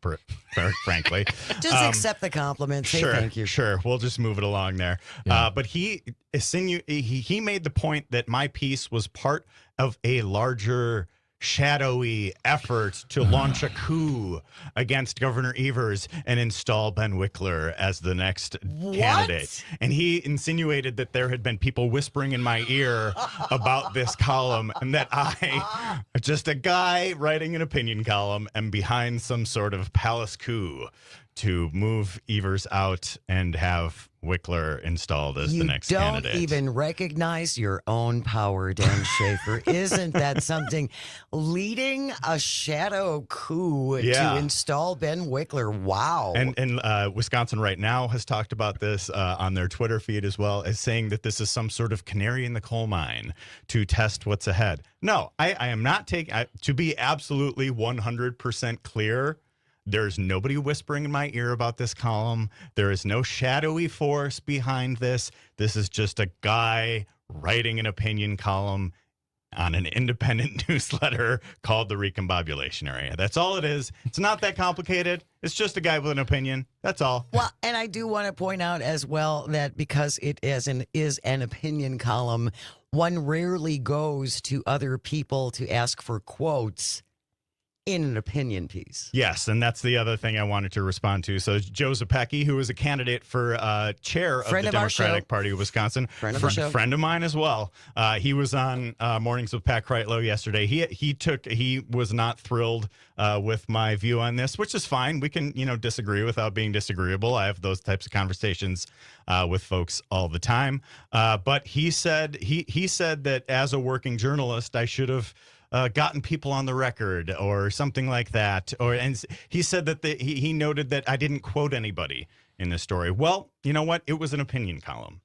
frankly. Just accept the compliments. Hey, sure, thank you. Sure, we'll just move it along there. Yeah. But he made the point that my piece was part of a larger shadowy effort to launch a coup against Governor Evers and install Ben Wickler as the next candidate. And he insinuated that there had been people whispering in my ear about this column, and that I, just a guy writing an opinion column, am behind some sort of palace coup to move Evers out and have Wickler installed as the next candidate. You don't even recognize your own power, Dan Schaefer. Isn't that something? Leading a shadow coup to install Ben Wickler. Wow. And Wisconsin Right Now has talked about this on their Twitter feed as well, as saying that this is some sort of canary in the coal mine to test what's ahead. No, I am not taking, to be absolutely 100% clear, there's nobody whispering in my ear about this column. There is no shadowy force behind this. This is just a guy writing an opinion column on an independent newsletter called the Recombobulation Area. That's all it is. It's not that complicated. It's just a guy with an opinion. That's all. Well, and I do want to point out as well that because it is an opinion column, one rarely goes to other people to ask for quotes in an opinion piece. Yes, and that's the other thing I wanted to respond to. So Joe Zepecki, who is a candidate for chair of the Democratic Party of Wisconsin, friend of mine as well. He was on Mornings with Pat Kreitlow yesterday. He was not thrilled with my view on this, which is fine. We can disagree without being disagreeable. I have those types of conversations with folks all the time. But he said that as a working journalist, I should have gotten people on the record or something like that. And he said that he noted that I didn't quote anybody in this story. Well, you know what? It was an opinion column.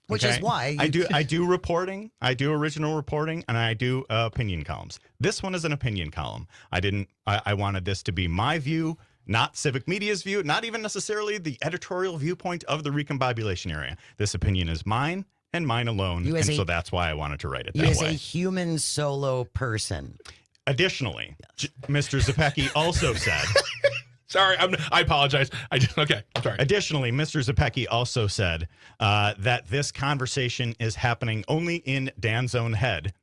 Which is why I do reporting. I do original reporting, and I do opinion columns. This one is an opinion column. I wanted this to be my view, not Civic Media's view, not even necessarily the editorial viewpoint of the recombobulation area. This opinion is mine and mine alone, so that's why I wanted to write it that way. You as a human solo person. Additionally, Mr. Zepecki also said... Sorry, I apologize. Okay, I'm sorry. Additionally, Mr. Zepecki also said that this conversation is happening only in Dan's own head,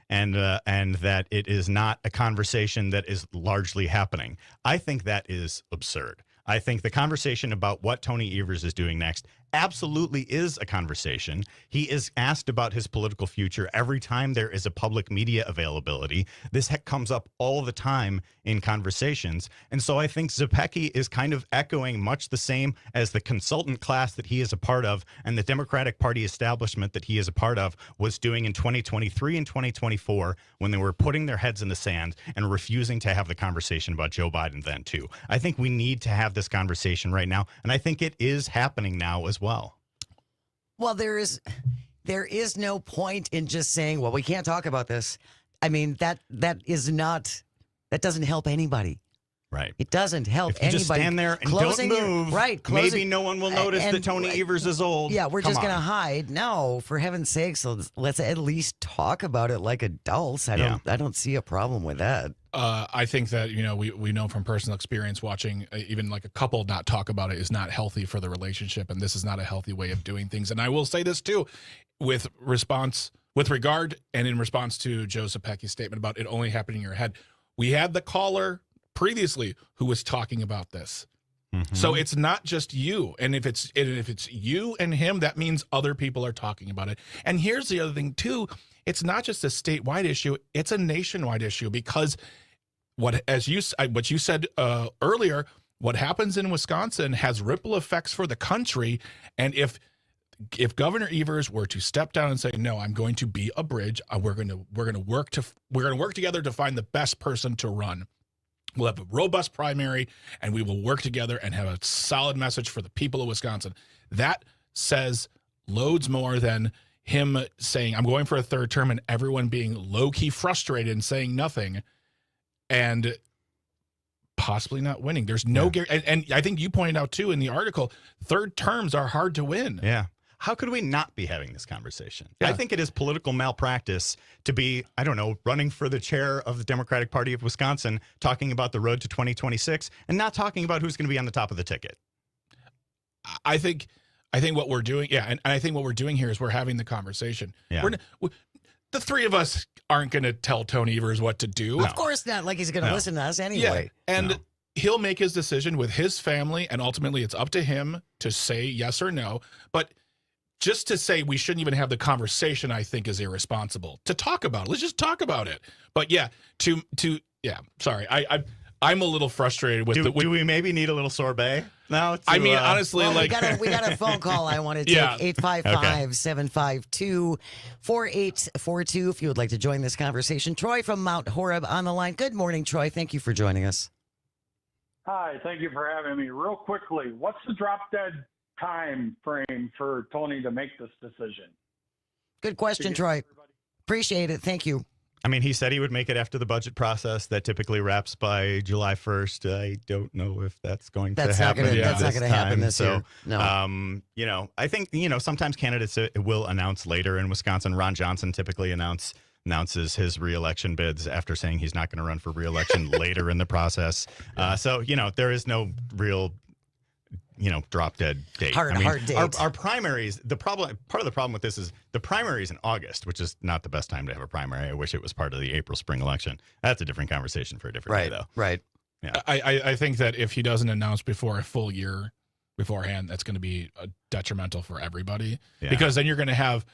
and that it is not a conversation that is largely happening. I think that is absurd. I think the conversation about what Tony Evers is doing next absolutely is a conversation. He is asked about his political future every time there is a public media availability. This comes up all the time in conversations. And so I think Zepecki is kind of echoing much the same as the consultant class that he is a part of and the Democratic Party establishment that he is a part of was doing in 2023 and 2024 when they were putting their heads in the sand and refusing to have the conversation about Joe Biden then too. I think we need to have this conversation right now, and I think it is happening now as well. Well, there is no point in just saying, well, we can't talk about this. I mean, that doesn't help anybody. Right. It doesn't help if you anybody. Just stand there and don't move. Maybe no one will notice that Tony Evers is old. Yeah, we're just going to hide. No, for heaven's sakes, let's at least talk about it like adults. I don't see a problem with that. I think that, we know from personal experience watching even like a couple not talk about it is not healthy for the relationship. And this is not a healthy way of doing things. And I will say this too, with regard and in response to Joe Zepecki's statement about it only happening in your head. We had the caller previously who was talking about this. Mm-hmm. So it's not just you. And if it's you and him, that means other people are talking about it. And here's the other thing too. It's not just a statewide issue. It's a nationwide issue because what you said earlier, what happens in Wisconsin has ripple effects for the country. And if Governor Evers were to step down and say, no, I'm going to be a bridge, we're going to work together to find the best person to run. We'll have a robust primary, and we will work together and have a solid message for the people of Wisconsin. That says loads more than him saying, I'm going for a third term, and everyone being low-key frustrated and saying nothing and possibly not winning. There's no guarantee. And I think you pointed out, too, in the article, third terms are hard to win. Yeah. How could we not be having this conversation? Yeah. I think it is political malpractice to be, running for the chair of the Democratic Party of Wisconsin, talking about the road to 2026 and not talking about who's going to be on the top of the ticket. I think what we're doing, and I think what we're doing here is we're having the conversation. Yeah. The three of us aren't going to tell Tony Evers what to do. No. Of course not. Like he's going to listen to us anyway. Yeah. And he'll make his decision with his family, and ultimately it's up to him to say yes or no. But just to say we shouldn't even have the conversation, I think, is irresponsible. To talk about it, let's just talk about it. But sorry, I'm a little frustrated with do we maybe need a little sorbet now? Honestly, we got a phone call I want to take. 855-752-4842 if you would like to join this conversation. Troy from Mount Horeb on the line. Good morning, Troy. Thank you for joining us. Hi, thank you for having me. Real quickly, what's the drop dead time frame for Tony to make this decision? Good question, Troy. Appreciate it. Thank you. He said he would make it after the budget process that typically wraps by July 1st. I don't know if that's going to happen. That's not going to happen this year. No. I think, sometimes candidates will announce later in Wisconsin. Ron Johnson typically announces his reelection bids after saying he's not going to run for reelection later in the process. So, there is no real drop dead date. Hard date. Our primaries, part of the problem with this is the primary is in August, which is not the best time to have a primary. I wish it was part of the April spring election. That's a different conversation for a different day, though. Right. Yeah. I think that if he doesn't announce before a full year beforehand, that's going to be detrimental for everybody. Yeah. Because then you're going to have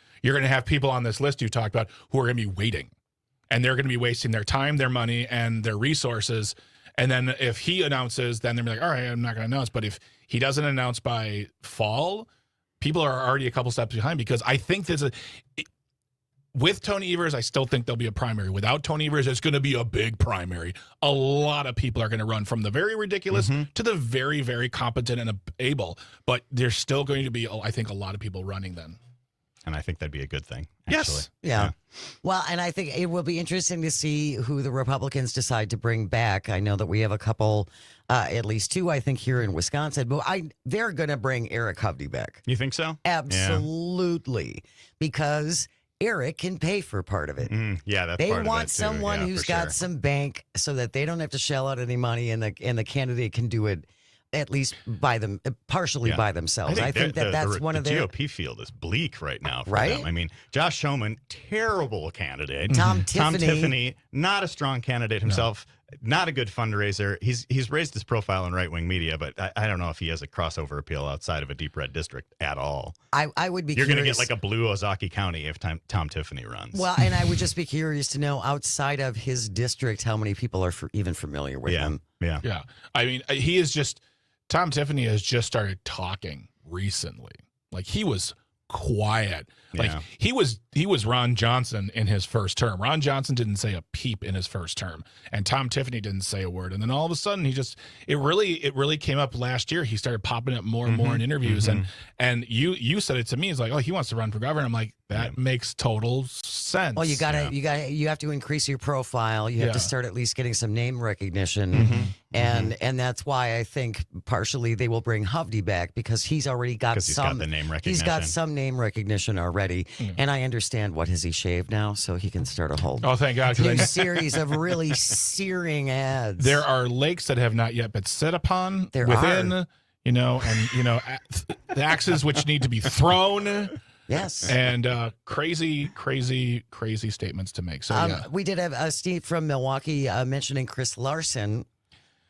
people on this list you talked about who are going to be waiting, and they're going to be wasting their time, their money, and their resources. And then if he announces, then they're like, all right, I'm not going to announce. But if he doesn't announce by fall, people are already a couple steps behind, because I think with Tony Evers, I still think there'll be a primary. Without Tony Evers, it's going to be a big primary. A lot of people are going to run, from the very ridiculous to the very, very competent and able. But there's still going to be, I think, a lot of people running then. And I think that'd be a good thing. Yes. Actually. Yeah. Well, and I think it will be interesting to see who the Republicans decide to bring back. I know that we have a couple, at least two, I think, here in Wisconsin. But they're going to bring Eric Hovde back. You think so? Absolutely. Because Eric can pay for part of it. Yeah, that's they part want of it too. someone Yeah, who's for got sure. some bank so that they don't have to shell out any money, and the candidate can do it at least partially by themselves. I think that's one of their GOP field is bleak right now for Right? them. I mean, Josh Schoeman, terrible candidate. Tom Tiffany, not a strong candidate himself. Not a good fundraiser. He's raised his profile in right wing media, but I don't know if he has a crossover appeal outside of a deep red district at all. I would be. You're going to curious. get like a blue Ozaukee County if Tom Tiffany runs. Well, and I would just be curious to know outside of his district how many people are even familiar with him. Yeah. I mean, he is just. Tom Tiffany has just started talking recently. Like, he was quiet. Like, he was Ron Johnson in his first term. Ron Johnson didn't say a peep in his first term, and Tom Tiffany didn't say a word. And then all of a sudden, it really came up last year. He started popping up more and more in interviews. And you said it to me. It's like, oh, he wants to run for governor. I'm like, that makes total sense. Well, you have to increase your profile. You have to start at least getting some name recognition, and that's why I think partially they will bring Hovde back, because he's already got he's got the name recognition. He's got some name recognition already, and I understand what has he shaved now, so he can start a whole thank God, new series of really searing ads. There are lakes that have not yet been set upon There within, are. the axes which need to be thrown. Yes. And crazy statements to make. So we did have Steve from Milwaukee mentioning Chris Larson.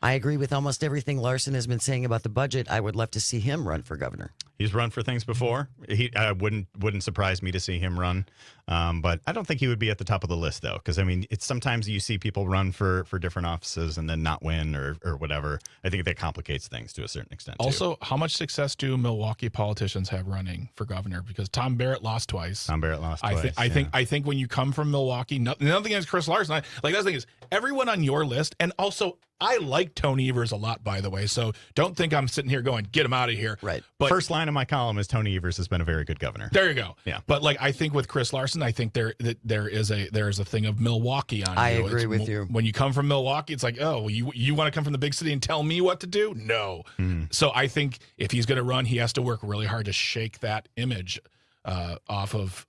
I agree with almost everything Larson has been saying about the budget. I would love to see him run for governor. He's run for things before. He wouldn't surprise me to see him run, but I don't think he would be at the top of the list though, because I mean, it's sometimes you see people run for different offices and then not win or whatever. I think that complicates things to a certain extent. Also, how much success do Milwaukee politicians have running for governor? Because Tom Barrett lost twice. I think when you come from Milwaukee, nothing against Chris Larson. That's the thing is, everyone on your list, and also I like Tony Evers a lot, by the way. So don't think I'm sitting here going, get him out of here. Right. But first line of my column is Tony Evers has been a very good governor. There you go. Yeah. But I think with Chris Larson, I think there is a thing of Milwaukee on you. I agree with you. When you come from Milwaukee, it's like, oh, you want to come from the big city and tell me what to do? No. So I think if he's going to run, he has to work really hard to shake that image off of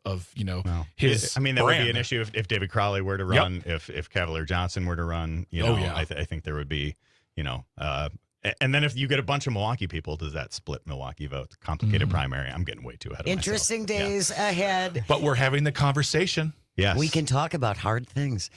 his. I mean, that brand. would be an issue if David Crowley were to run, if Cavalier Johnson were to run. I think there would be, and then if you get a bunch of Milwaukee people, does that split Milwaukee vote? Complicated primary. I'm getting way too ahead of Interesting myself. days ahead. But we're having the conversation. Yes, We can talk about hard things.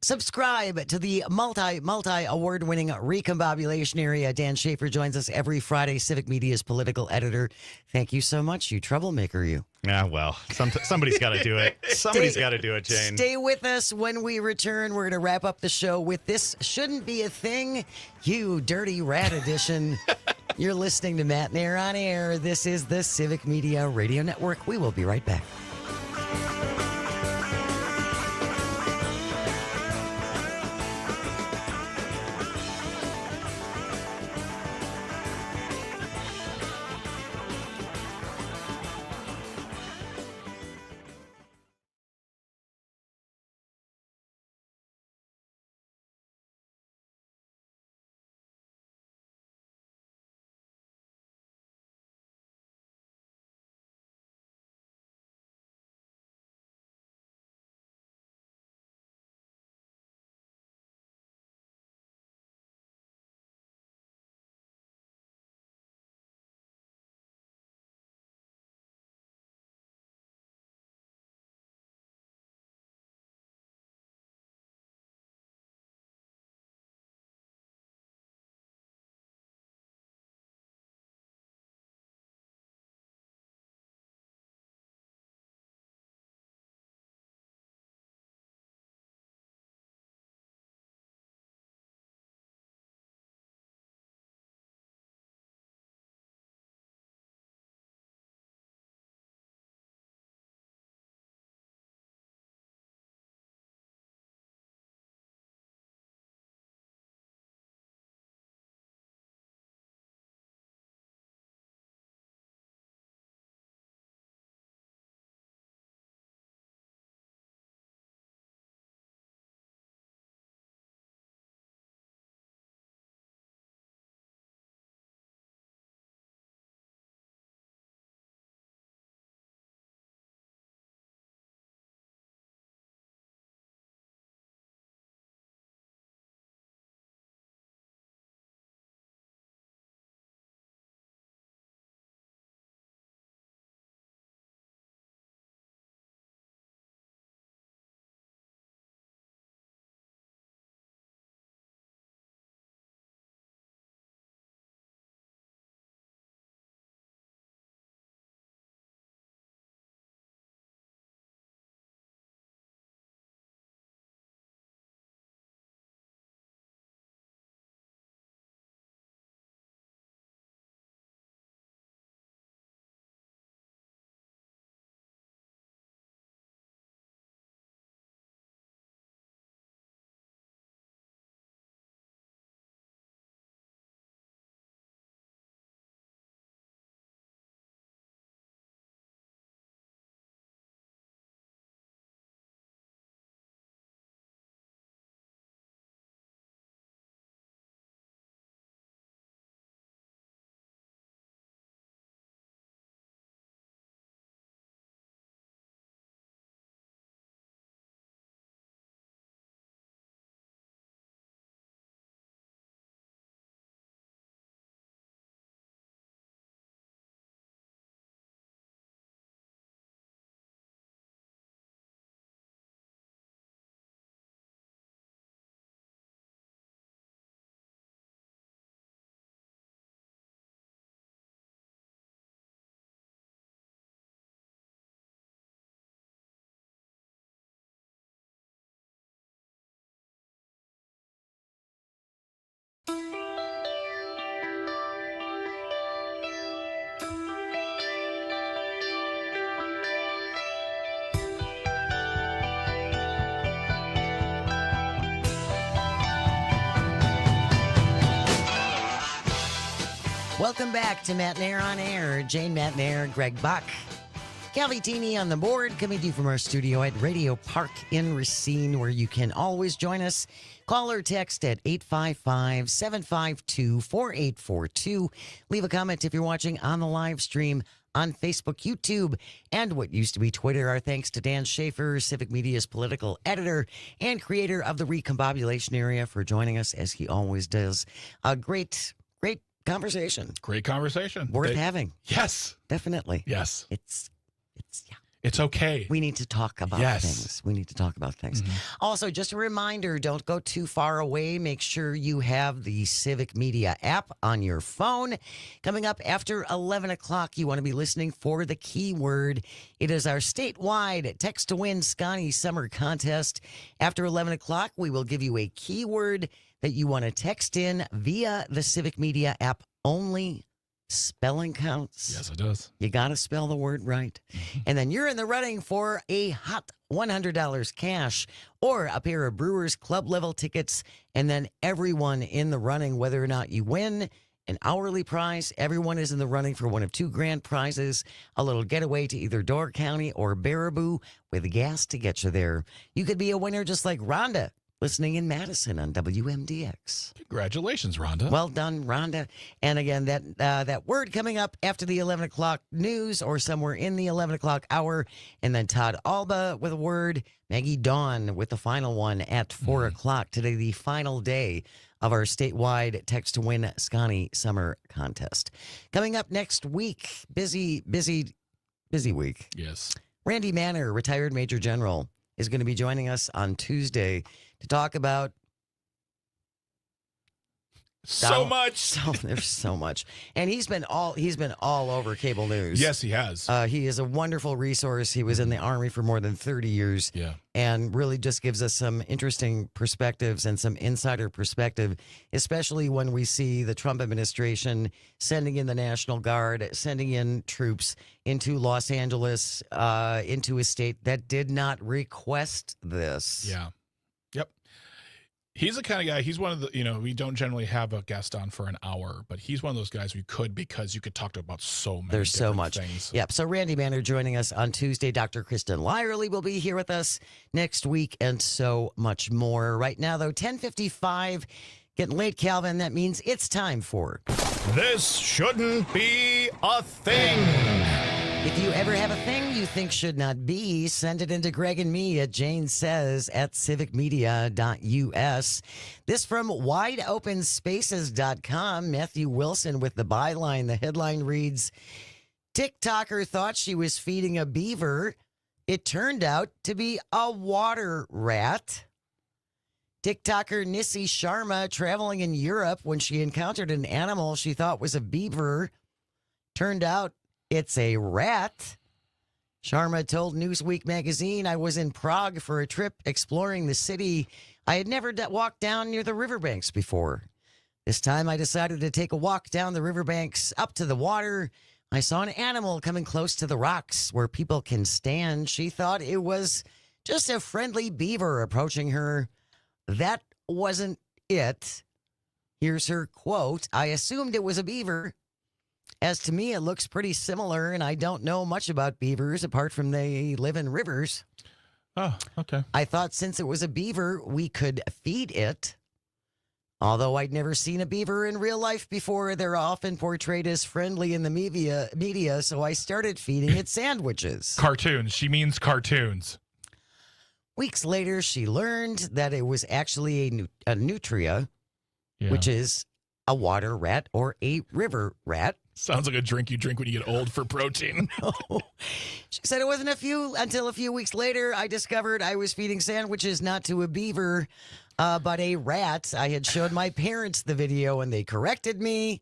Subscribe to the multi-award-winning Recombobulation Area. Dan Schaefer joins us every Friday, Civic Media's political editor. Thank you so much, you troublemaker, you. Yeah, well, somebody's got to do it. Somebody's got to do it, Jane. Stay with us. When we return, we're going to wrap up the show with This Shouldn't Be a Thing, You Dirty Rat Edition. You're listening to Matenaer On Air. This is the Civic Media Radio Network. We will be right back. Welcome back to Matenaer On Air. Jane Matenaer, Greg Bach, Calvitini on the board, coming to you from our studio at Radio Park in Racine, where you can always join us. Call or text at 855-752-4842. Leave a comment if you're watching on the live stream on Facebook, YouTube, and what used to be Twitter. Our thanks to Dan Schaefer, Civic Media's political editor and creator of the Recombobulation Area, for joining us, as he always does. A great conversation. Great conversation. Worth having. Yes. Definitely. Yes. It's It's okay. We need to talk about things. We need to talk about things. Also, just a reminder, don't go too far away. Make sure you have the Civic Media app on your phone. Coming up after 11 o'clock, you want to be listening for the keyword. It is our statewide Text to Win Scotty Summer Contest. After 11 o'clock, we will give you a keyword that you want to text in via the Civic Media app only. Spelling counts. Yes, it does. You got to spell the word right. And then you're in the running for a hot $100 cash or a pair of Brewers Club level tickets. And then everyone in the running, whether or not you win an hourly prize, everyone is in the running for one of two grand prizes, a little getaway to either Door County or Baraboo with gas to get you there. You could be a winner just like Rhonda, listening in Madison on WMDX. Congratulations, Rhonda. Well done, Rhonda. And again, that word coming up after the 11 o'clock news or somewhere in the 11 o'clock hour. And then Todd Alba with a word. Maggie Dawn with the final one at 4 o'clock. Today, the final day of our statewide Text to Win Scotty Summer Contest. Coming up next week, busy week. Yes. Randy Manor, retired Major General, is going to be joining us on Tuesday to talk about there's so much, and he's been all over cable news. Yes, he has. He is a wonderful resource. He was in the Army for more than 30 years. Yeah. And really just gives us some interesting perspectives and some insider perspective, especially when we see the Trump administration sending in the National Guard, sending in troops into Los Angeles, into a state that did not request this. Yeah. Yep. He's the kind of guy, he's one of the, we don't generally have a guest on for an hour, but he's one of those guys we could, because you could talk to about so many There's so much. things. Yep. So Randy Manor joining us on Tuesday. Dr. Kristen Lyerly will be here with us next week, and so much more. Right now, though, 10:55, getting late, Calvin. That means it's time for This Shouldn't Be a Thing. If you ever have a thing you think should not be, send it into Greg and me at janesays@civicmedia.us. This from wideopenspaces.com. Matthew Wilson with the byline. The headline reads, TikToker thought she was feeding a beaver. It turned out to be a water rat. TikToker Nissi Sharma traveling in Europe when she encountered an animal she thought was a beaver. Turned out it's a rat. Sharma told Newsweek magazine, I was in Prague for a trip exploring the city. I had never walked down near the riverbanks before. This time I decided to take a walk down the riverbanks up to the water. I saw an animal coming close to the rocks where people can stand. She thought it was just a friendly beaver approaching her. That wasn't it. Here's her quote. I assumed it was a beaver. As to me, it looks pretty similar, and I don't know much about beavers apart from they live in rivers. Oh, okay. I thought since it was a beaver, we could feed it. Although I'd never seen a beaver in real life before, they're often portrayed as friendly in the media, so I started feeding it sandwiches. Cartoons. She means cartoons. Weeks later, she learned that it was actually a nutria, Yeah. which is a water rat or a river rat. Sounds like a drink you drink when you get old for protein. She said it wasn't until a few weeks later I discovered I was feeding sandwiches not to a beaver, but a rat. I had showed my parents the video and they corrected me.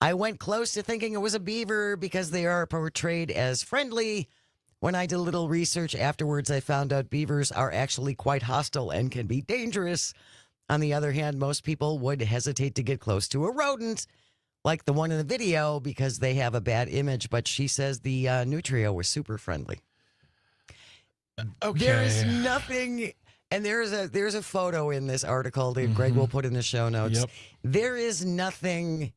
I went close to thinking it was a beaver because they are portrayed as friendly. When I did a little research afterwards, I found out beavers are actually quite hostile and can be dangerous. On the other hand, most people would hesitate to get close to a rodent like the one in the video because they have a bad image. But she says the Nutria was super friendly. Okay. There is nothing, and there's a photo in this article that Greg will put in the show notes. Yep. There is nothing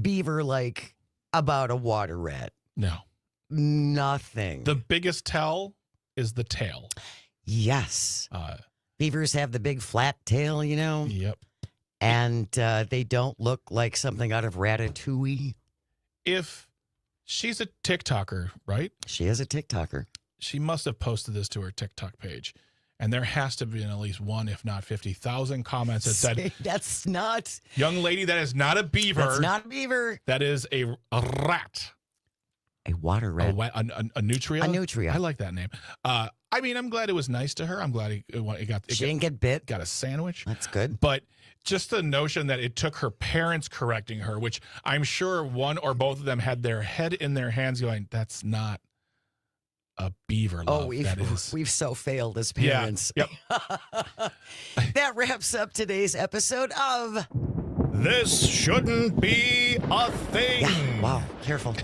beaver-like about a water rat. No. Nothing. The biggest tell is the tail. Yes. Beavers have the big flat tail, you know? Yep. And they don't look like something out of Ratatouille. If she's a TikToker, right? She is a TikToker. She must have posted this to her TikTok page. And there has to be at least one, if not 50,000 comments that said, that's not. Young lady, that is not a beaver. That's not a beaver. That is a rat. A water rat. A nutria? A nutria. I like that name. I mean, I'm glad it was nice to her. I'm glad it got. She didn't get bit. Got a sandwich. That's good. But just the notion that it took her parents correcting her, which I'm sure one or both of them had their head in their hands going, that's not a beaver, love. We've so failed as parents. Yeah. Yep. That wraps up today's episode of This Shouldn't Be a Thing. Yeah, wow, careful.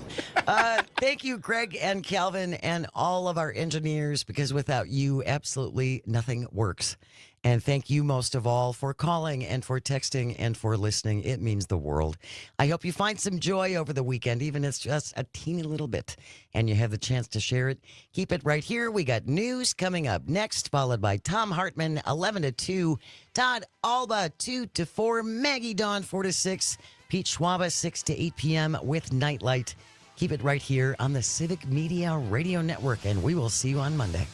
Thank you, Greg and Calvin, and all of our engineers, because without you, absolutely nothing works. And thank you most of all for calling and for texting and for listening. It means the world. I hope you find some joy over the weekend, even if it's just a teeny little bit, and you have the chance to share it. Keep it right here. We got news coming up next, followed by Tom Hartman, 11 to 2, Todd Alba, 2 to 4, Maggie Dawn, 4 to 6, Pete Schwaba, 6 to 8 p.m. with Nightlight. Keep it right here on the Civic Media Radio Network, and we will see you on Monday.